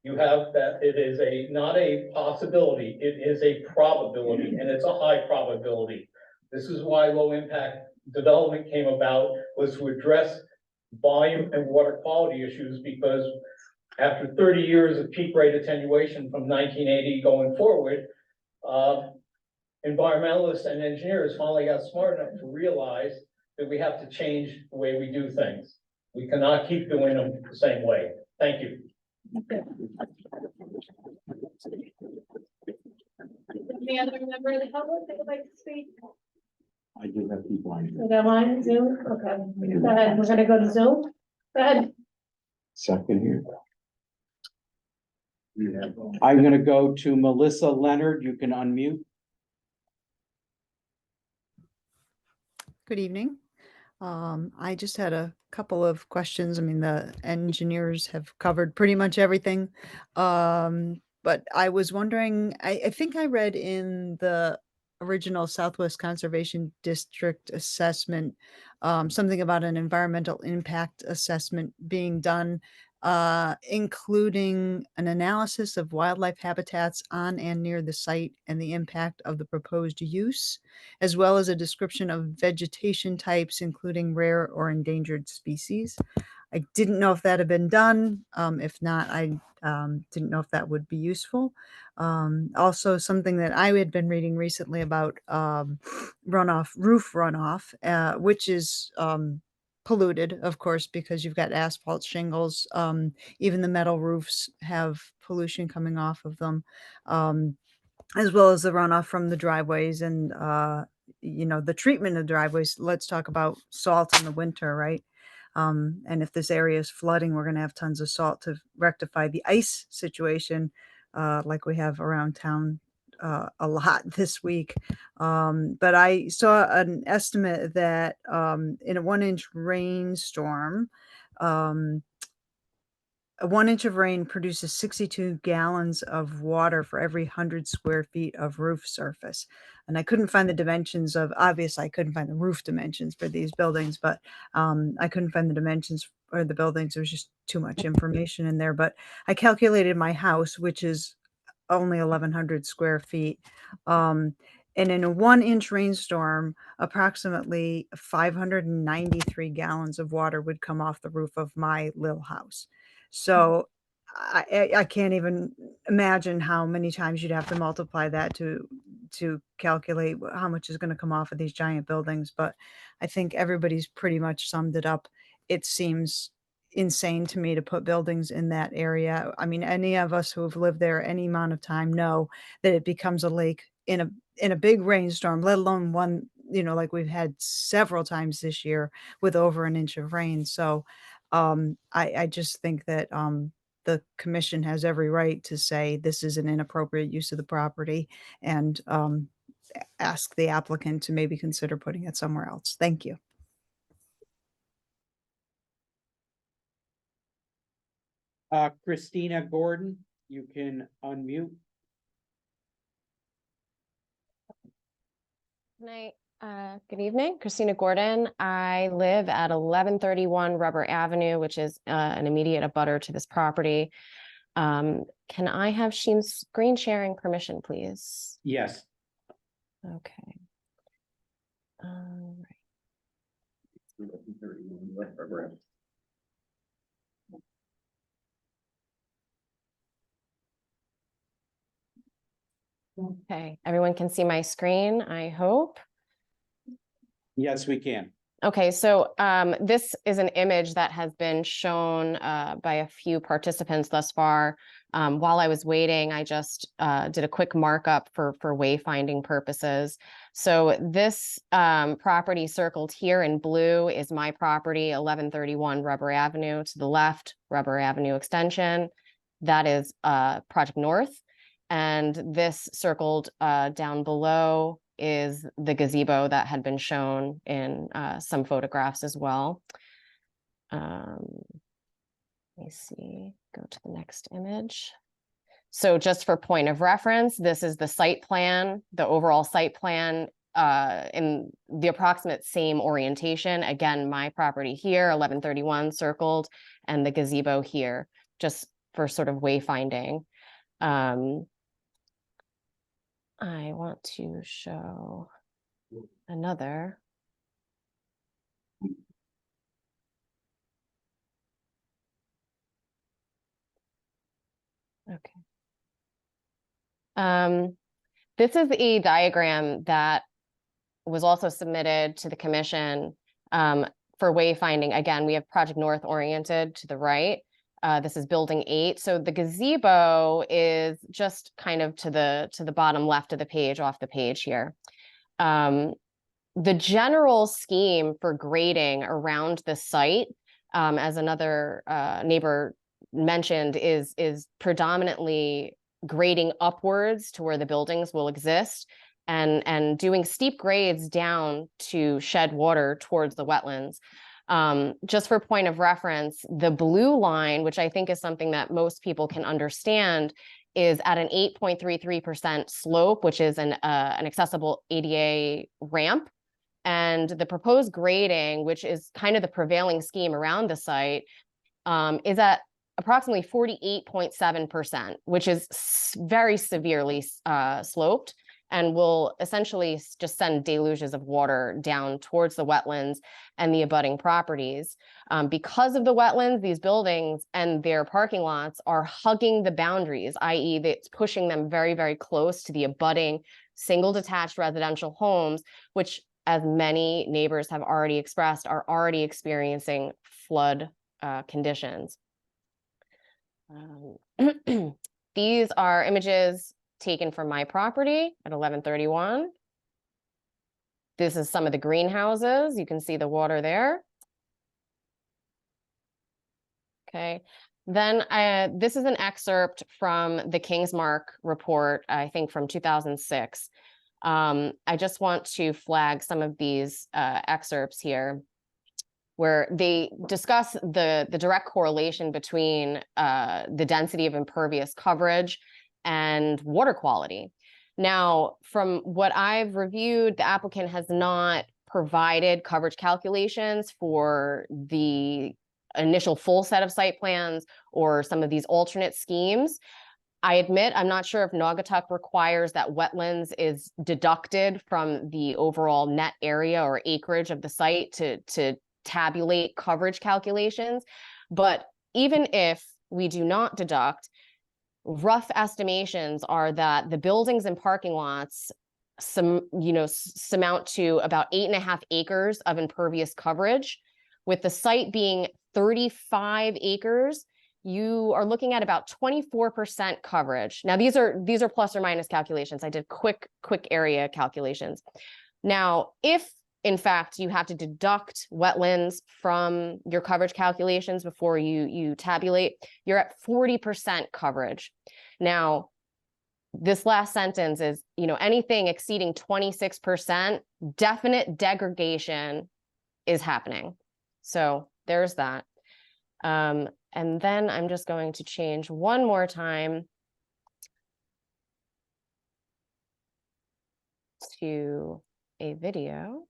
you have that it is not a possibility, it is a probability, and it's a high probability. This is why low impact development came about, was to address volume and water quality issues, because after 30 years of peak rate attenuation from 1980 going forward, environmentalists and engineers finally got smart enough to realize that we have to change the way we do things. We cannot keep doing them the same way. Thank you. Any other member of the public that would like to speak? I do have people on We here. got one, Zoom, okay, go ahead, we're gonna go to Zoom, go ahead. Second here. I'm gonna go to Melissa Leonard. You can unmute. Good evening. I just had a couple of questions. I mean, the engineers have covered pretty much everything. But I was wondering, I think I read in the original Southwest Conservation District assessment, something about an environmental impact assessment being done, including an analysis of wildlife habitats on and near the site and the impact of the proposed use, as well as a description of vegetation types, including rare or endangered species. I didn't know if that had been done. If not, I didn't know if that would be useful. Also, something that I had been reading recently about runoff, roof runoff, which is polluted, of course, because you've got asphalt shingles. Even the metal roofs have pollution coming off of them, as well as the runoff from the driveways and, the treatment of driveways. Let's talk about salt in the winter, right? And if this area is flooding, we're going to have tons of salt to rectify the ice situation, like we have around town a lot this week. But I saw an estimate that in a 1-inch rainstorm, a 1 inch of rain produces 62 gallons of water for every 100 square feet of roof surface. And I couldn't find the dimensions of, obviously I couldn't find the roof dimensions for these buildings, but I couldn't find the dimensions for the buildings. There was just too much information in there. But I calculated my house, which is only 1,100 square feet. And in a 1-inch rainstorm, approximately 593 gallons of water would come off the roof of my little house. So I can't even imagine how many times you'd have to multiply that to calculate how much is going to come off of these giant buildings. But I think everybody's pretty much summed it up. It seems insane to me to put buildings in that area. I mean, any of us who have lived there any amount of time know that it becomes a lake in a big rainstorm, let alone one, like we've had several times this year with over 1 inch of rain. So I just think that the commission has every right to say this is an inappropriate use of the property and ask the applicant to maybe consider putting it somewhere else. Thank you. Christina Gordon, you can unmute. Good night. Good evening, Christina Gordon. I live at 1131 Rubber Avenue, which is an immediate abutter to this property. Can I have Sheen's screen sharing permission, please? Yes. Okay. Okay, everyone can see my screen, I hope. Yes, we can. Okay, so this is an image that has been shown by a few participants thus far. While I was waiting, I just did a quick markup for wayfinding purposes. So this property circled here in blue is my property, 1131 Rubber Avenue. To the left, Rubber Avenue Extension. That is Project North. And this circled down below is the gazebo that had been shown in some photographs as well. Let me see, go to the next image. So just for point of reference, this is the site plan, the overall site plan in the approximate same orientation. Again, my property here, 1131 circled, and the gazebo here, just for sort of wayfinding. I want to show another. Okay. This is a diagram that was also submitted to the commission for wayfinding. Again, we have Project North oriented to the right. This is building 8. So the gazebo is just kind of to the bottom left of the page, off the page here. The general scheme for grading around the site, as another neighbor mentioned, is predominantly grading upwards to where the buildings will exist and doing steep grades down to shed water towards the wetlands. Just for point of reference, the blue line, which I think is something that most people can understand, is at an 8.33% slope, which is an accessible ADA ramp. And the proposed grading, which is kind of the prevailing scheme around the site, is at approximately 48.7%, which is very severely sloped. and will essentially just send deluges of water down towards the wetlands and the abutting properties. Because of the wetlands, these buildings and their parking lots are hugging the boundaries, i.e. it's pushing them very, very close to the abutting single detached residential homes, which, as many neighbors have already expressed, are already experiencing flood conditions. These are images taken from my property at 1131. This is some of the greenhouses. You can see the water there. Okay. Then this is an excerpt from the Kingsmark report, I think from 2006. I just want to flag some of these excerpts here, where they discuss the direct correlation between the density of impervious coverage and water quality. Now, from what I've reviewed, the applicant has not provided coverage calculations for the initial full set of site plans or some of these alternate schemes. I admit, I'm not sure if Naugatuck requires that wetlands is deducted from the overall net area or acreage of the site to tabulate coverage calculations. But even if we do not deduct, rough estimations are that the buildings and parking lots surmount to about 8.5 acres of impervious coverage. With the site being 35 acres, you are looking at about 24% coverage. Now, these are plus or minus calculations. I did quick area calculations. Now, if in fact you have to deduct wetlands from your coverage calculations before you tabulate, you're at 40% coverage. Now, this last sentence is, anything exceeding 26%, definite degradation is happening. So there's that. And then I'm just going to change one more time to a video.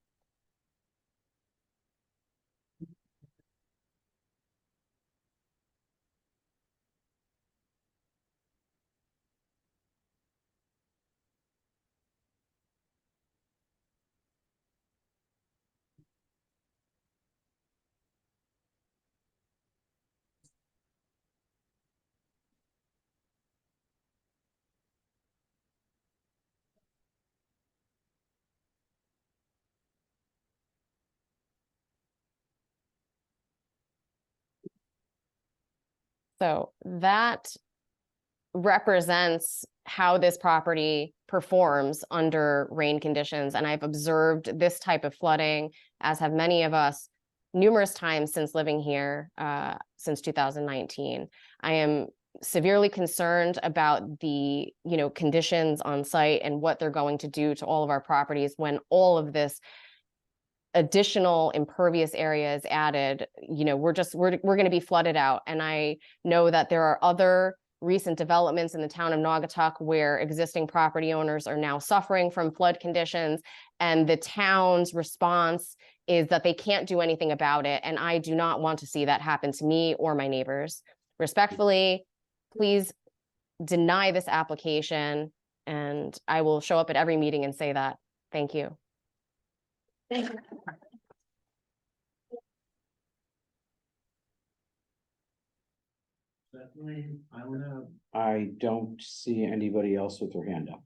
So that represents how this property performs under rain conditions. And I've observed this type of flooding, as have many of us, numerous times since living here, since 2019. I am severely concerned about the conditions on site and what they're going to do to all of our properties when all of this additional impervious area is added. We're going to be flooded out. And I know that there are other recent developments in the town of Naugatuck where existing property owners are now suffering from flood conditions, and the town's response is that they can't do anything about it. And I do not want to see that happen to me or my neighbors. Respectfully, please deny this application, and I will show up at every meeting and say that. Thank you. Thank you. I don't see anybody else with their hand up.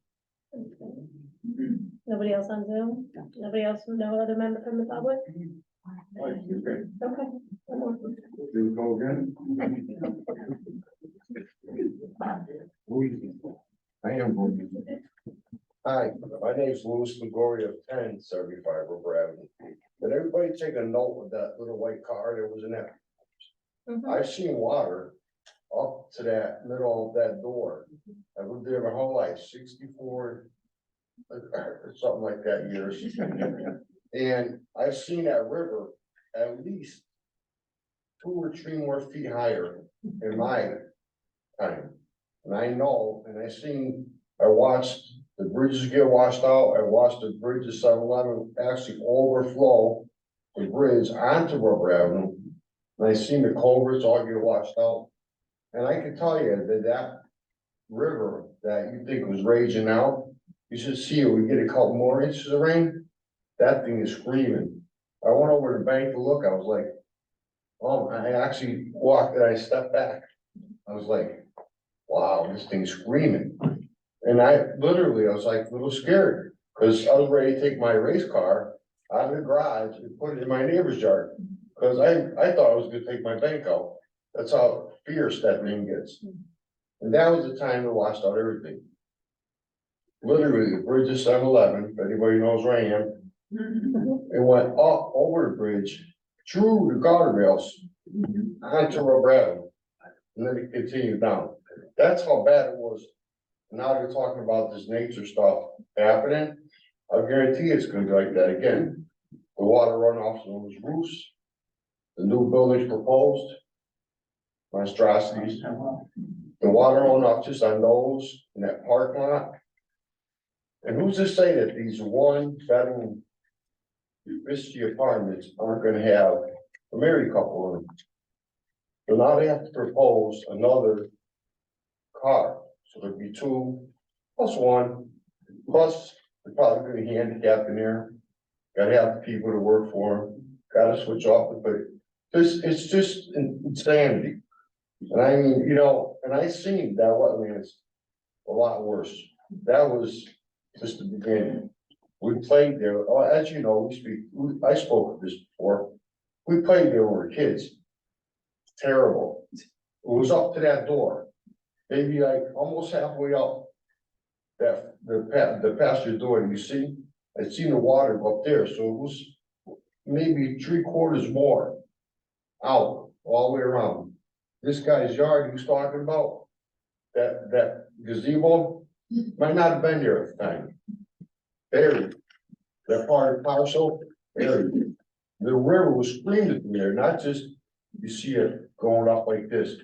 Nobody else on Zoom? Nobody else, no other member from the public? Okay. Do go again? I am going. Hi, my name is Louis Gregory of 1075 River Avenue. Did everybody take a note of that little white car that was in that? I've seen water up to that middle of that door. I lived there my whole life, 64, something like that years. And I've seen that river at least 2 or 3 more feet higher in my time. And I know, and I watched the bridges get washed out. I watched the bridges 7-Eleven actually overflow the bridge onto River Avenue. And I seen the culverts all get washed out. And I can tell you that river that you think was raging out You should see it, we get a couple more inches of rain, that thing is screaming. I went over to the bank to look, I was like, oh, I actually walked and I stepped back. I was like, wow, this thing's screaming. And I was like a little scared, cause I was ready to take my race car out of the garage and put it in my neighbor's yard. Cause I thought I was gonna take my bank out. That's how fierce that thing gets. And that was the time that washed out everything. Literally, the bridge is 7-Eleven, if anybody knows where I am. It went up over the bridge, through the guardrails, onto Robrado. And then it continued down. That's how bad it was. Now they're talking about this nature stuff happening. I guarantee it's gonna be like that again. The water runoffs on those roofs, the new buildings proposed, monstrosities, the water runoff just on those in that parking lot. And who's to say that these one bedroom Vista apartments aren't gonna have a married couple in them? So now they have to propose another car, so there'd be 2 plus 1, plus they're probably gonna be handicapped in there. Gotta have people to work for them, gotta switch off the, but it's just insanity. And I mean, you know, and I seen that wetlands a lot worse. That was just the beginning. We played there, as you know, I spoke of this before. We played there when we were kids. Terrible. It was up to that door, maybe like almost halfway up. That the pasture door, you see, I'd seen the water go up there, so it was maybe 3/4 more out all the way around. This guy's yard he was talking about, that gazebo, might not have been there at the time. Buried. That part of the parcel, buried. The river was screaming from there, not just, you see it going up like this,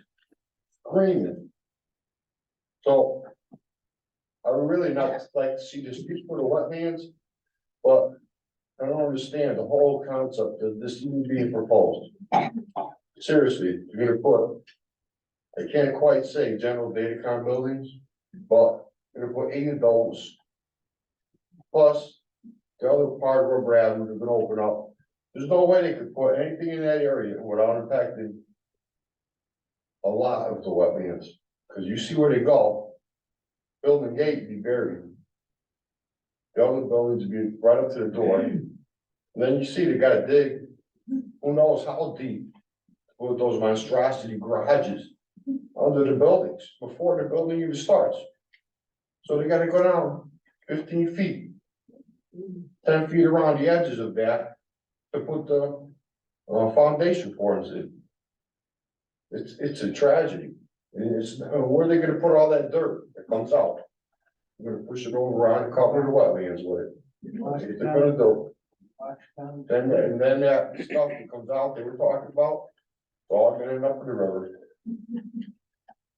screaming. So I would really not like to see this for the wetlands, but I don't understand the whole concept of this even being proposed. Seriously, you're gonna put, I can't quite say general datacom buildings, but you're gonna put 8 of those. Plus, the other part where Brad would have been open up. There's no way they could put anything in that area without impacting a lot of the wetlands, because you see where they go. Building gate be buried. The other buildings be right up to the door. And then you see they gotta dig, who knows how deep, with those monstrosity garages under the buildings, before the building even starts. So they gotta go down 15 feet, 10 feet around the edges of that to put the foundation forms in. It's a tragedy. And where are they gonna put all that dirt that comes out? They're gonna push it over around and cover the wetlands with it. If they're gonna do. And then that stuff that comes out they were talking about, it's all gonna end up in the river.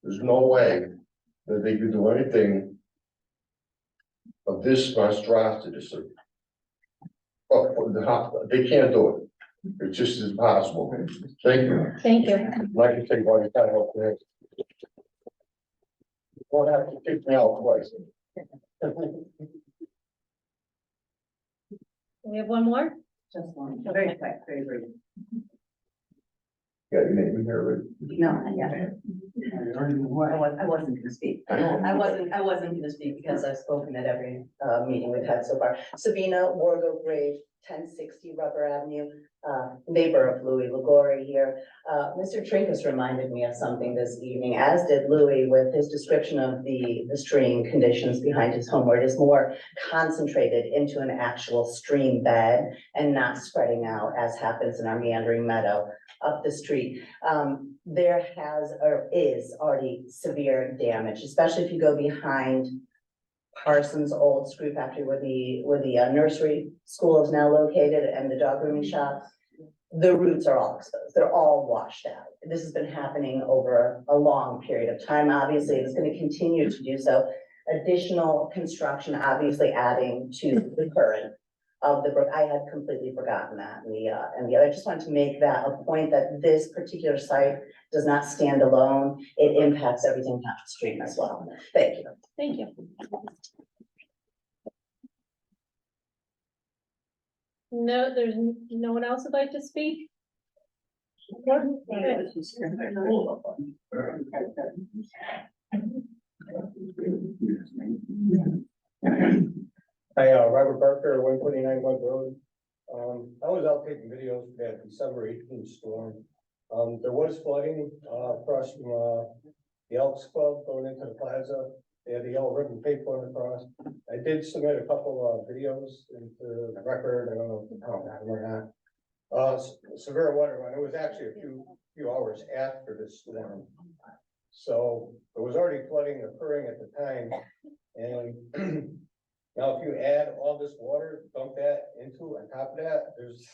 There's no way that they could do anything of this monstrosity. They can't do it. It just is impossible. Thank you. Thank you. I'd like to take all your time up there. Won't have to kick me out twice. We have one more? Just one, very quick, very brief. Yeah, you made me hear it. No, not yet. I wasn't gonna speak. I wasn't gonna speak because I've spoken at every meeting we've had so far. Sabina Wargo Grave, 1060 Rubber Avenue, neighbor of Louis Liguori here. Mr. Trinkus reminded me of something this evening, as did Louis, with his description of the stream conditions behind his home, where it is more concentrated into an actual stream bed and not spreading out as happens in our meandering meadow up the street. There has or is already severe damage, especially if you go behind Parsons' old screw factory where the nursery school is now located and the dog grooming shop. The roots are all exposed. They're all washed out. This has been happening over a long period of time. Obviously, it's going to continue to do so. Additional construction, obviously adding to the current of the brook. I had completely forgotten that. And the other, I just wanted to make that a point that this particular site does not stand alone. It impacts everything downstream as well. Thank you. Thank you. No, there's no one else would like to speak? Okay. Hi, Robert Barker, 129 Web Road. I was out taking videos for that December 18th storm. There was flooding, across from, the Elks Club going into the plaza. They had the yellow ribbon tape going across. I did submit a couple of videos into the record. I don't know if the town had them or not. Severe water run. It was actually a few hours after the storm. So there was already flooding occurring at the time. And now if you add all this water, dump that into on top of that, there's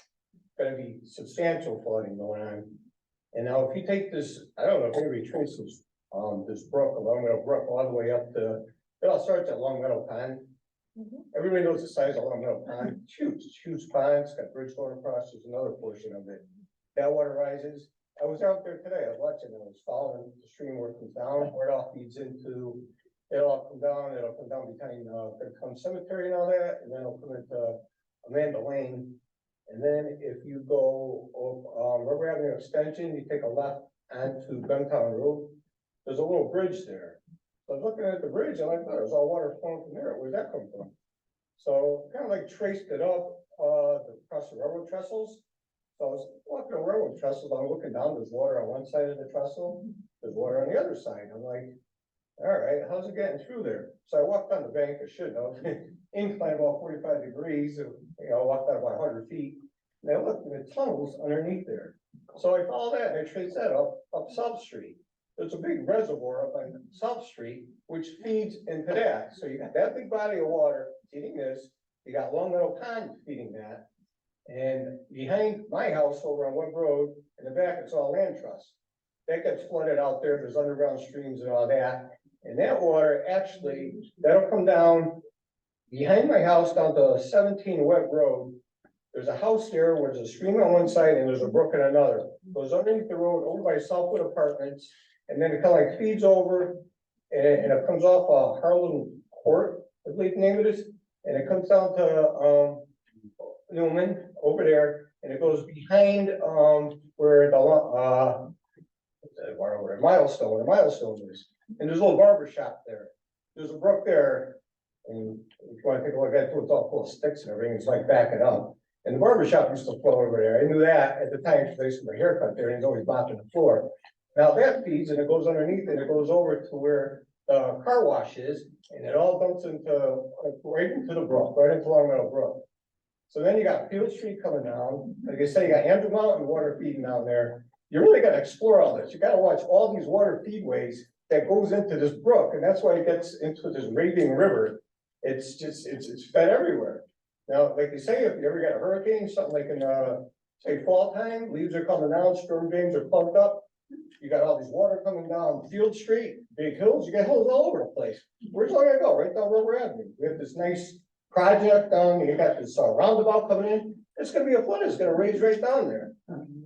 gonna be substantial flooding going on. And now if you take this, I don't know if anybody traces this brook, Long Meadow Brook, all the way up to, it all starts at Long Meadow Pond. Everybody knows the size of Long Meadow Pond. It's huge pond. It's got bridge going across. There's another portion of it. That water rises. I was out there today. I was watching it. I was following the stream where it comes down, where it all feeds into. It'll all come down. It'll come down behind Faircom Cemetery and all that, and then it'll come into Amanda Lane. And then if you go River Avenue Extension, you take a left onto Guntown Road. There's a little bridge there. So I was looking at the bridge and I thought it was all water flowing from there. Where'd that come from? So kind of like traced it up across the railroad trestles. So I was walking the railroad trestles. I'm looking down. There's water on one side of the trestle. There's water on the other side. I'm like, all right, how's it getting through there? So I walked on the bank. I should have incline about 45 degrees. You know, I walked out about 100 feet. And I looked at the tunnels underneath there. So I followed that and I traced that up South Street. There's a big reservoir up on South Street, which feeds into that. So you got that big body of water feeding this. You got Long Meadow Pond feeding that. And behind my house over on Webb Road, in the back, it's all land trust. That gets flooded out there. There's underground streams and all that. And that water actually, that'll come down behind my house down to 17 Webb Road. There's a house there where there's a stream on one side and there's a brook on another. Goes underneath the road over by Southwood Apartments. And then it kind of like feeds over and it comes off Harlan Court, I believe the name of it is. And it comes down to Newman over there and it goes behind where the milestone is. And there's a little barber shop there. There's a brook there. And if you want to take a look at it, it's all full of sticks and everything. It's like backing up. And the barber shop used to flow over there. I knew that at the time because I used to get my haircut there and he's always mopping the floor. Now that feeds and it goes underneath and it goes over to where the car wash is and it all dumps into right into the brook, right into Long Meadow Brook. So then you got Field Street coming down. Like I say, you got Andrew Mountain water feeding down there. You really got to explore all this. You got to watch all these water feedways that goes into this brook. And that's why it gets into this raving river. It's just, it's fed everywhere. Now, like you say, if you ever got a hurricane, something like in, say fall time, leaves are coming down, storm drains are plugged up. You got all these water coming down Field Street, big hills, you got hills all over the place. Where's all gonna go? Right down River Avenue. We have this nice project down, you got this roundabout coming in. It's gonna be a flood, it's gonna raise right down there.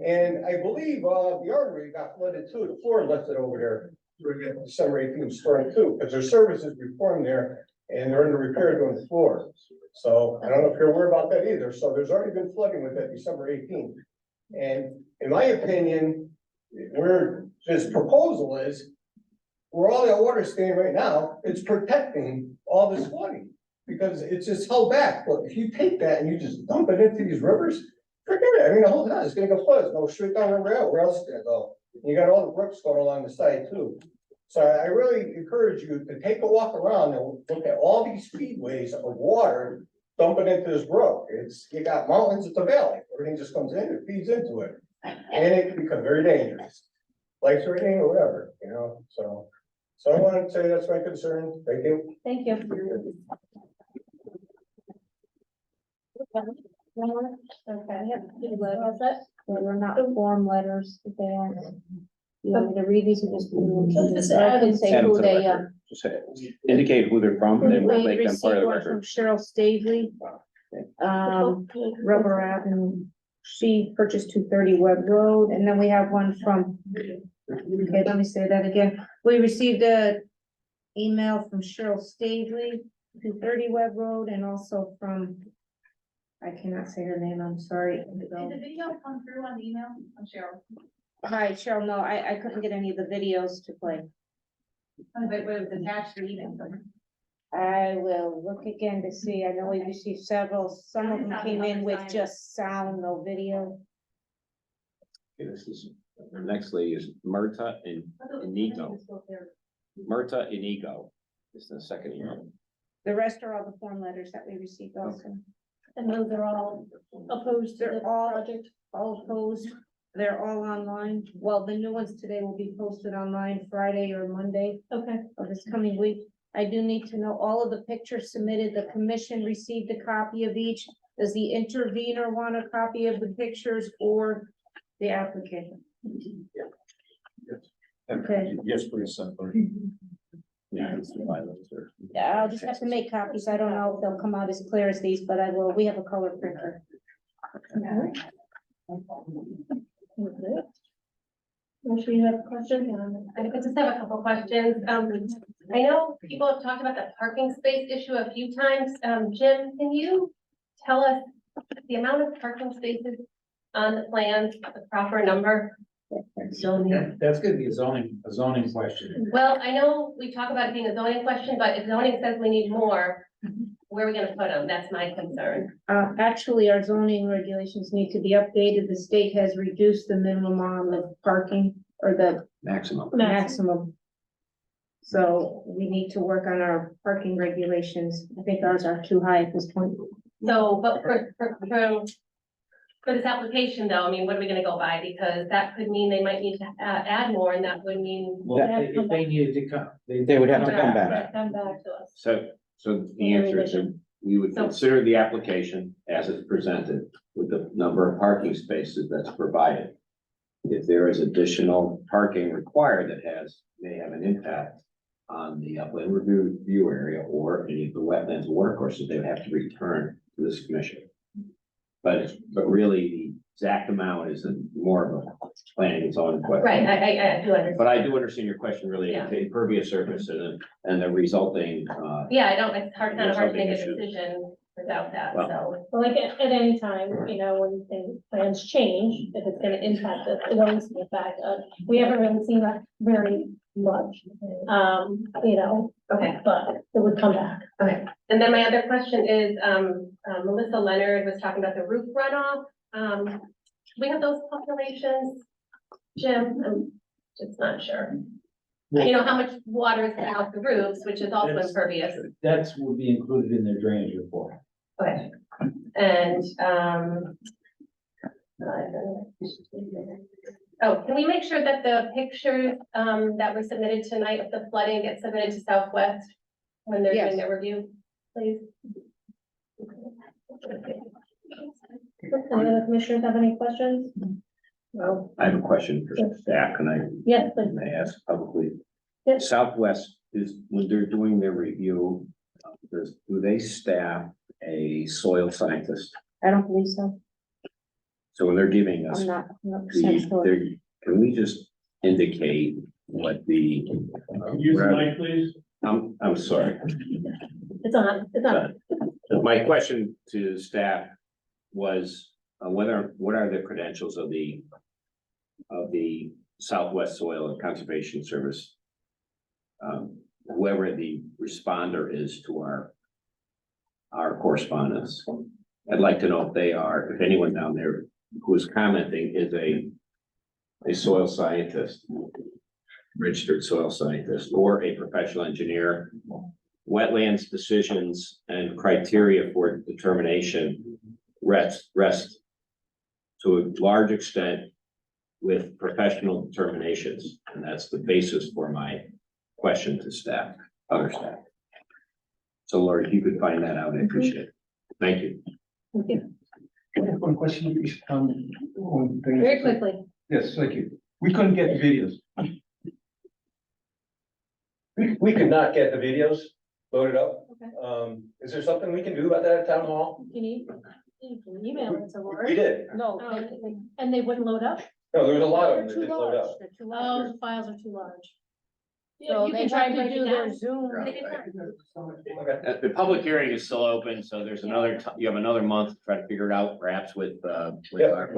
And I believe the artery got flooded too, the floor lifted over there. During December 18th storm too, because their services reformed there and they're under repair doing the floor. So I don't know if you're aware about that either. So there's already been flooding with that December 18th. And in my opinion, where this proposal is, where all that water is staying right now, it's protecting all this flooding because it's just held back. But if you take that and you just dump it into these rivers, forget it. I mean, the whole time it's gonna go flood. It's gonna go straight down River Out. Where else is it gonna go? You got all the brooks going along the side too. So I really encourage you to take a walk around and look at all these feedways of water dumping into this brook. You got mountains, it's a valley. Everything just comes in, it feeds into it. And it can become very dangerous. Life threatening or whatever, you know, so I wanted to say that's my concern. Thank you. Thank you. Okay, all set? They're not form letters, if they are. You want me to read these or just? Just I can say Add them who to the they, record. Just indicate who they're from, and then we'll we make them part received of the one from record. Cheryl Stavely. Rubber Avenue, she purchased 230 Webb Road, and then we have one from, okay, let me say that again. We received a email from Cheryl Stavely, 230 Webb Road, and also from I cannot say her name, I'm sorry. Did the video come through on the email? I'm Cheryl. Hi, Cheryl, no, I couldn't get any of the videos to play. But it was attached to the email. I will look again to see, I know we received several, some of them came in with just sound, no video. Okay, this is, the next lady is Murta and Inigo. Murta Inigo is the second email. The rest are all the form letters that we received also. And those are all opposed to the They're all- project. All opposed, they're all online. Well, the new ones today will be posted online Friday or Monday Okay, of this coming week. I do need to know all of the pictures submitted, the commission received a copy of each. Does the intervener want a copy of the pictures or the applicant? Okay. Yes, please, yeah, it's the bylaws there. Yeah, I'll just have to make copies. I don't know if they'll come out as clear as these, but I will. We have a color printer. Actually, you have a question? I just have a couple questions. I know people have talked about the parking space issue a few times. Jim, can you tell us the amount of parking spaces on the plans, the proper number? That's gonna be a zoning question. Well, I know we talk about it being a zoning question, but if zoning says we need more, where are we gonna put them? That's my concern. Actually, our zoning regulations need to be updated. The state has reduced the minimum amount of parking or the Maximum. maximum. So we need to work on our parking regulations. I think ours are too high at this point. So, but for this application though, I mean, what are we gonna go by? Because that could mean they might need to add more and that would mean. If they needed to come. They would have to come back. Come back to us. So the answer is that we would consider the application as it's presented with the number of parking spaces that's provided. If there is additional parking required that may have an impact on the upland review area or any of the wetlands watercourses, they would have to return to this commission. But really, the exact amount is more of a planning its own question. Right, I do understand. But I do understand your question related to impervious surface and the resulting, Yeah, I don't, it's kind of hard to make a Resulting issues. decision without that, Well- so. Well, like at any time, you know, when things, plans change, if it's gonna impact us, it always be a fact of, we haven't really seen that very much. You know, Okay. but it would come back. Okay, and then my other question is, Melissa Leonard was talking about the roof runoff. We have those calculations, Jim, I'm just not sure. You know, how much water is coming off the roofs, which is also impervious. That's will be included in their drainage report. Okay, and, oh, can we make sure that the pictures, that were submitted tonight of the flooding get submitted to Southwest when they're doing their review, please? Any other commissioners have any questions? No. I have a question for staff. Can I? Yes, please. Can I ask publicly? Yes. Southwest is, when they're doing their review, do they staff a soil scientist? I don't believe so. So when they're giving us I'm not 100% sure. can we just indicate what the? Use the mic, please. I'm sorry. It's on. My question to staff was what are the credentials of the Southwest Soil and Conservation Service? Whoever the responder is to our correspondence. I'd like to know if anyone down there who is commenting is a soil scientist, registered soil scientist, or a professional engineer. Wetlands decisions and criteria for determination rest to a large extent with professional determinations, and that's the basis for my question to staff, other staff. So Laura, if you could find that out, I appreciate it. Thank you. Thank you. One question, please. Very quickly. Yes, thank you. We couldn't get the videos. We could not get the videos loaded up. Okay. Is there something we can do about that at town hall? You can email it to Laura. We did. No, and they wouldn't load up? No, there was a lot of them that They're too didn't load large. up. They're too Oh, large. the files are too large. So you they can try have and to break do it their down. Zoom. The public hearing is still open, so there's you have another month to try to figure it out, perhaps with our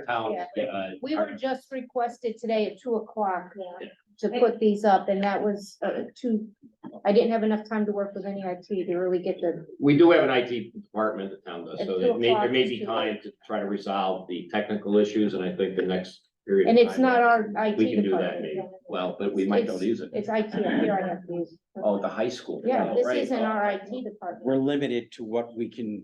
town. Yeah. We were just requested today at 2:00 to put these up, and that was I didn't have enough time to work with any IT to really get the. We do have an IT department, the town does, so At there may 2:00 be time to try to resolve the technical issues, and I think the next period. And of it's time, not our IT We can do that, department. maybe. Well, but we might be able to use it. It's IT up here I have to use. Oh, the high school. Yeah, Oh, this right. isn't our IT department. We're limited to what we can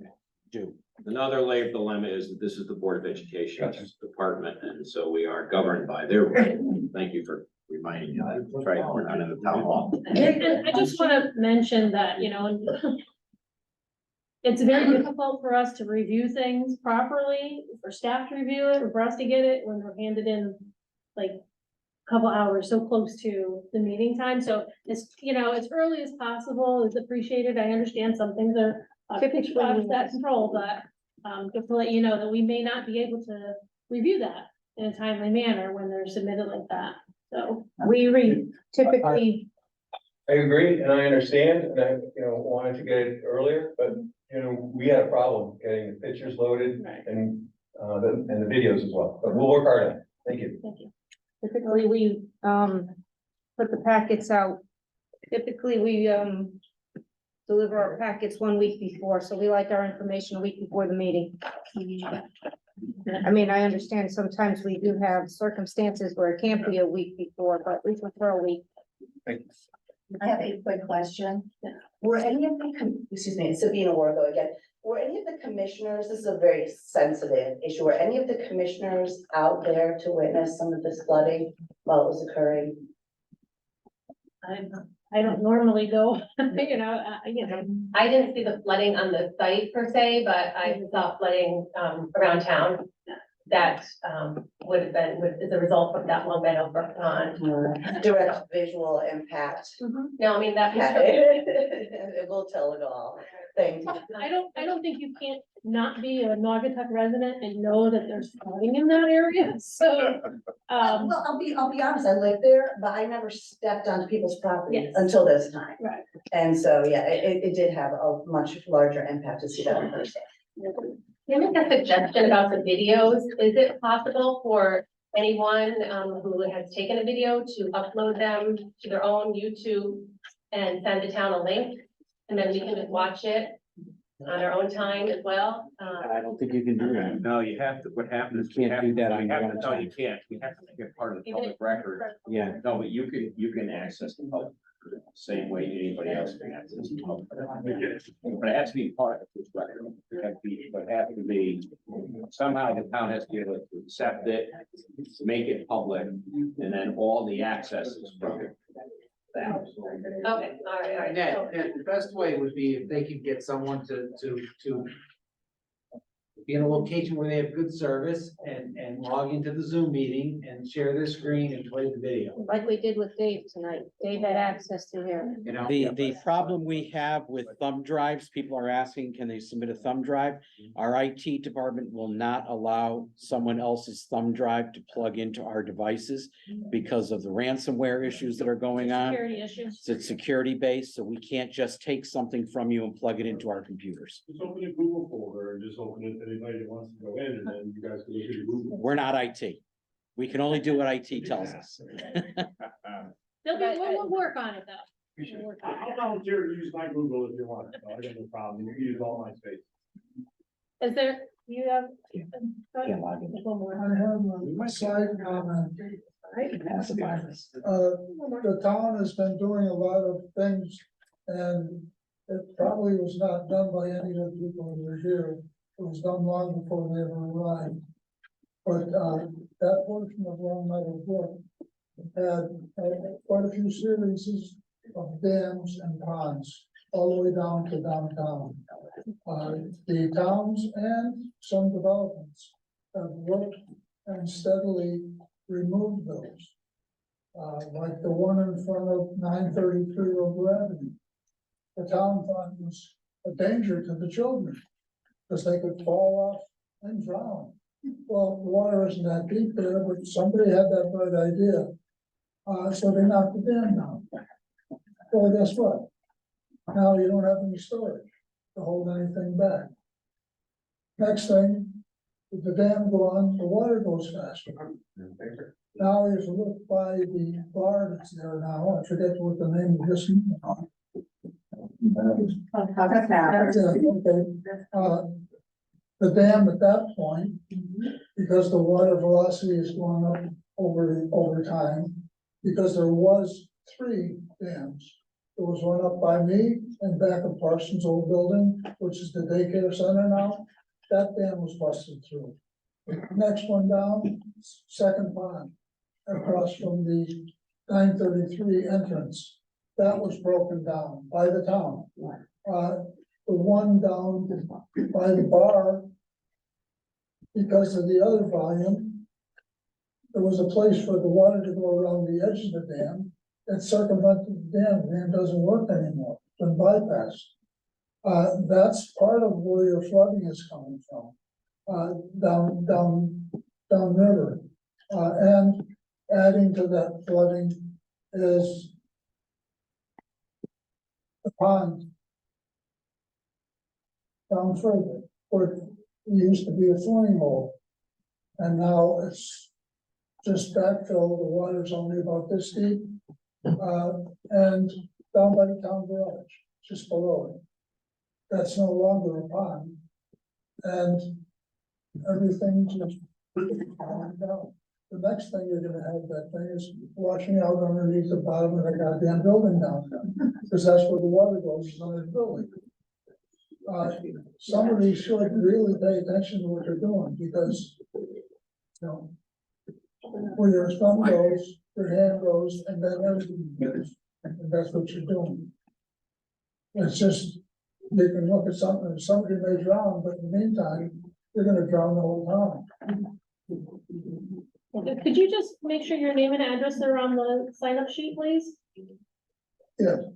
do. Another layer of dilemma is that this is the Board of Education department, and so we are governed by their rules. Thank you for reminding me that. That's right, we're not in the town hall. And I just want to mention that, you know, it's very difficult for us to review things properly, for staff to review it, or for us to get it when we're handed in like a couple hours so close to the meeting time. So it's, you know, as early as possible is appreciated. I understand some things are typically out of that control, but just to let you know that we may not be able to review that in a timely manner when they're submitted like that. So we typically. I agree, and I understand, and I, wanted to get it earlier, but, we had a problem getting the pictures loaded and the videos as well, but we'll work hard on it. Thank you. Thank you. Typically, we, put the packets out. Typically, we, deliver our packets 1 week before, so we like our information a week before the meeting. I mean, I understand sometimes we do have circumstances where it can't be a week before, but we prefer a week. I have a quick question. Were any of the, excuse me, Sabina Wargo again, were any of the commissioners, this is a very sensitive issue, were any of the commissioners out there to witness some of this flooding while it was occurring? I don't normally go, you know. I didn't see the flooding on the site per se, but I saw flooding around town. That would have been, as a result of that Long Meadow Brook pond. Direct visual impact. No, I mean, that. It will tell it all. Thank you. I don't think you can't not be a Naugatuck resident and know that there's flooding in that area, so. Well, I'll be honest, I lived there, but I never stepped onto people's property Yes. until this time. Right. And so, yeah, it did have a much larger impact to see that in person. Can I make a suggestion about the videos? Is it possible for anyone who has taken a video to upload them to their own YouTube and send the town a link? And then we can just watch it on our own time as well? I don't think you can do that. No, you have to, what happens? You can't do that on your own No, time. you can't. You have to make it part of the public record. Yeah. No, but you can access the public, the same way anybody else can access the public. But it has to be part of this record. It has to be, somehow the town has to be able to accept it, make it public, and then all the access is from that. Okay, all right. Ned, the best way would be if they could get someone to be in a location where they have good service and log into the Zoom meeting and share their screen and play the video. Like we did with Dave tonight. Dave had access to here. The problem we have with thumb drives, people are asking, can they submit a thumb drive? Our IT department will not allow someone else's thumb drive to plug into our devices because of the ransomware issues that are going on. Security issues. It's security based, so we can't just take something from you and plug it into our computers. Just open a Google folder and just open it to anybody that wants to go in, and then you guys can look at your Google. We're not IT. We can only do what IT tells us. We'll work on it though. I'll volunteer to use my Google if you want, so I got no problem, you can use all my space. Is there, you have? One more. I have a side comment. The town has been doing a lot of things, and it probably was not done by any of the people who were here. It was done long before they ever arrived. But that portion of Long Meadow Brook had quite a few series of dams and ponds all the way down to downtown. The towns and some developments have worked and steadily removed those. Like the one in front of 933 Rover Avenue. The town thought it was a danger to the children because they could fall off and drown. Well, the water isn't that deep there, but somebody had that bright idea. So they knocked the dam down. Well, guess what? Now you don't have any storage to hold anything back. Next thing, with the dam gone, the water goes faster. Now, if you look by the bar that's there now, I forget what the name of this. The dam at that point, because the water velocity is going up over time, because there was 3 dams. There was one up by me and back of Parsons' old building, which is the daycare center now. That dam was busted through. Next one down, second pond, across from the 933 entrance. That was broken down by the town. The one down by the bar, because of the other volume, there was a place for the water to go around the edge of the dam and circumvented the dam. The dam doesn't work anymore, it's been bypassed. That's part of where your flooding is coming from, downriver. And adding to that flooding is the pond down further, where it used to be a swimming hole. And now it's just backfill, the water's only about this deep. And down by the town garage, just below it. That's no longer a pond. And everything just falling down. The next thing you're gonna have that thing is washing out underneath the bottom of the goddamn building down there. Because that's where the water goes, is under the building. Somebody should really pay attention to what they're doing, because, you know, where your thumb goes, your hand goes, and then everything goes, and that's what you're doing. It's just, you can look at something, and somebody may drown, but in the meantime, you're gonna drown the whole town. Could you just make sure your name and address are on the sign-up sheet, please? Yeah,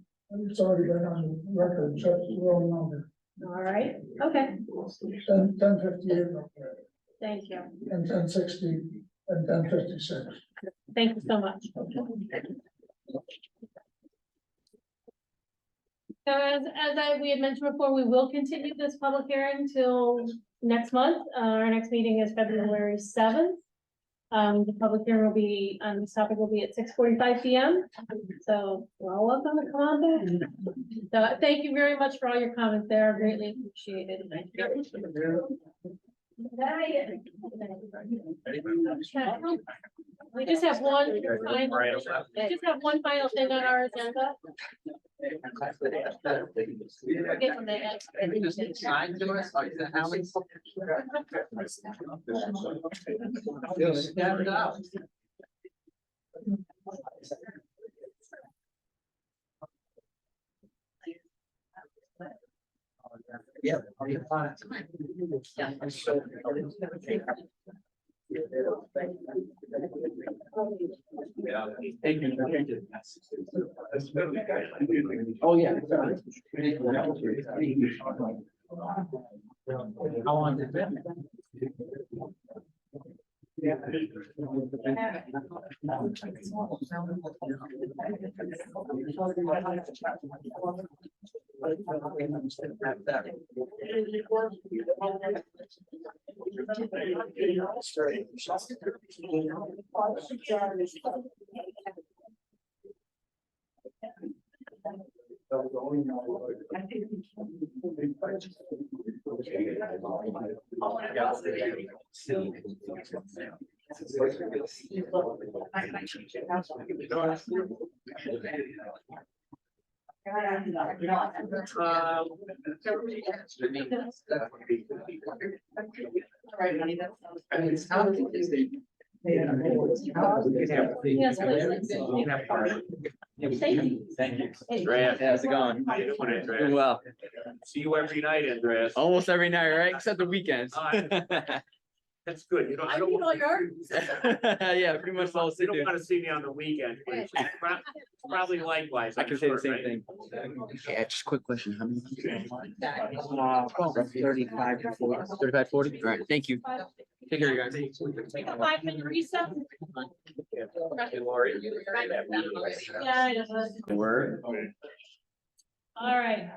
it's already been on the record, so it's the wrong number. All right, okay, 1058, thank you. and 1060, and 1056. Thank you so much. So we had mentioned before, we will continue this public hearing till next month. Our next meeting is February 7th. The public hearing will be, this topic will be at 6:45 p.m. So you're all welcome to come on back. So thank you very much for all your comments there. Greatly appreciated. We just have one final thing on our agenda. Get from there. Yeah. Oh, yeah. How long has it been? Yeah. Thank you. Andreas, how's it going? How you doing, Andreas? Doing well. See you every night, Andreas. Almost every night, right? Except the weekends. That's good. You know, I don't. Yeah, pretty much all. You don't want to see me on the weekend. Probably likewise. I can say the same thing. Yeah, just a quick question. How many? 35 to 40. 35, 40? All right, thank you. Take care, guys. Take a 5-minute recess. Lori. Yeah, I know. Word. All right,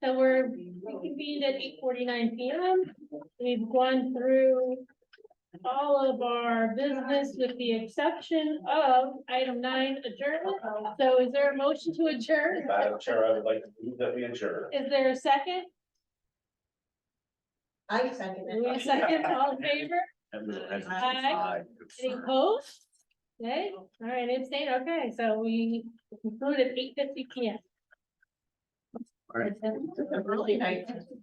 so we're reconvened at 8:49 PM. We've gone through all of our business with the exception of item 9, adjournment. So is there a motion to adjourn? Madam Chair, I would like to move that we adjourn. Is there a second? I second it. We second, all in favor? Aye. Any opposed? Okay, all right, abstain, okay, so we conclude at 8:50 PM. All right. Really nice.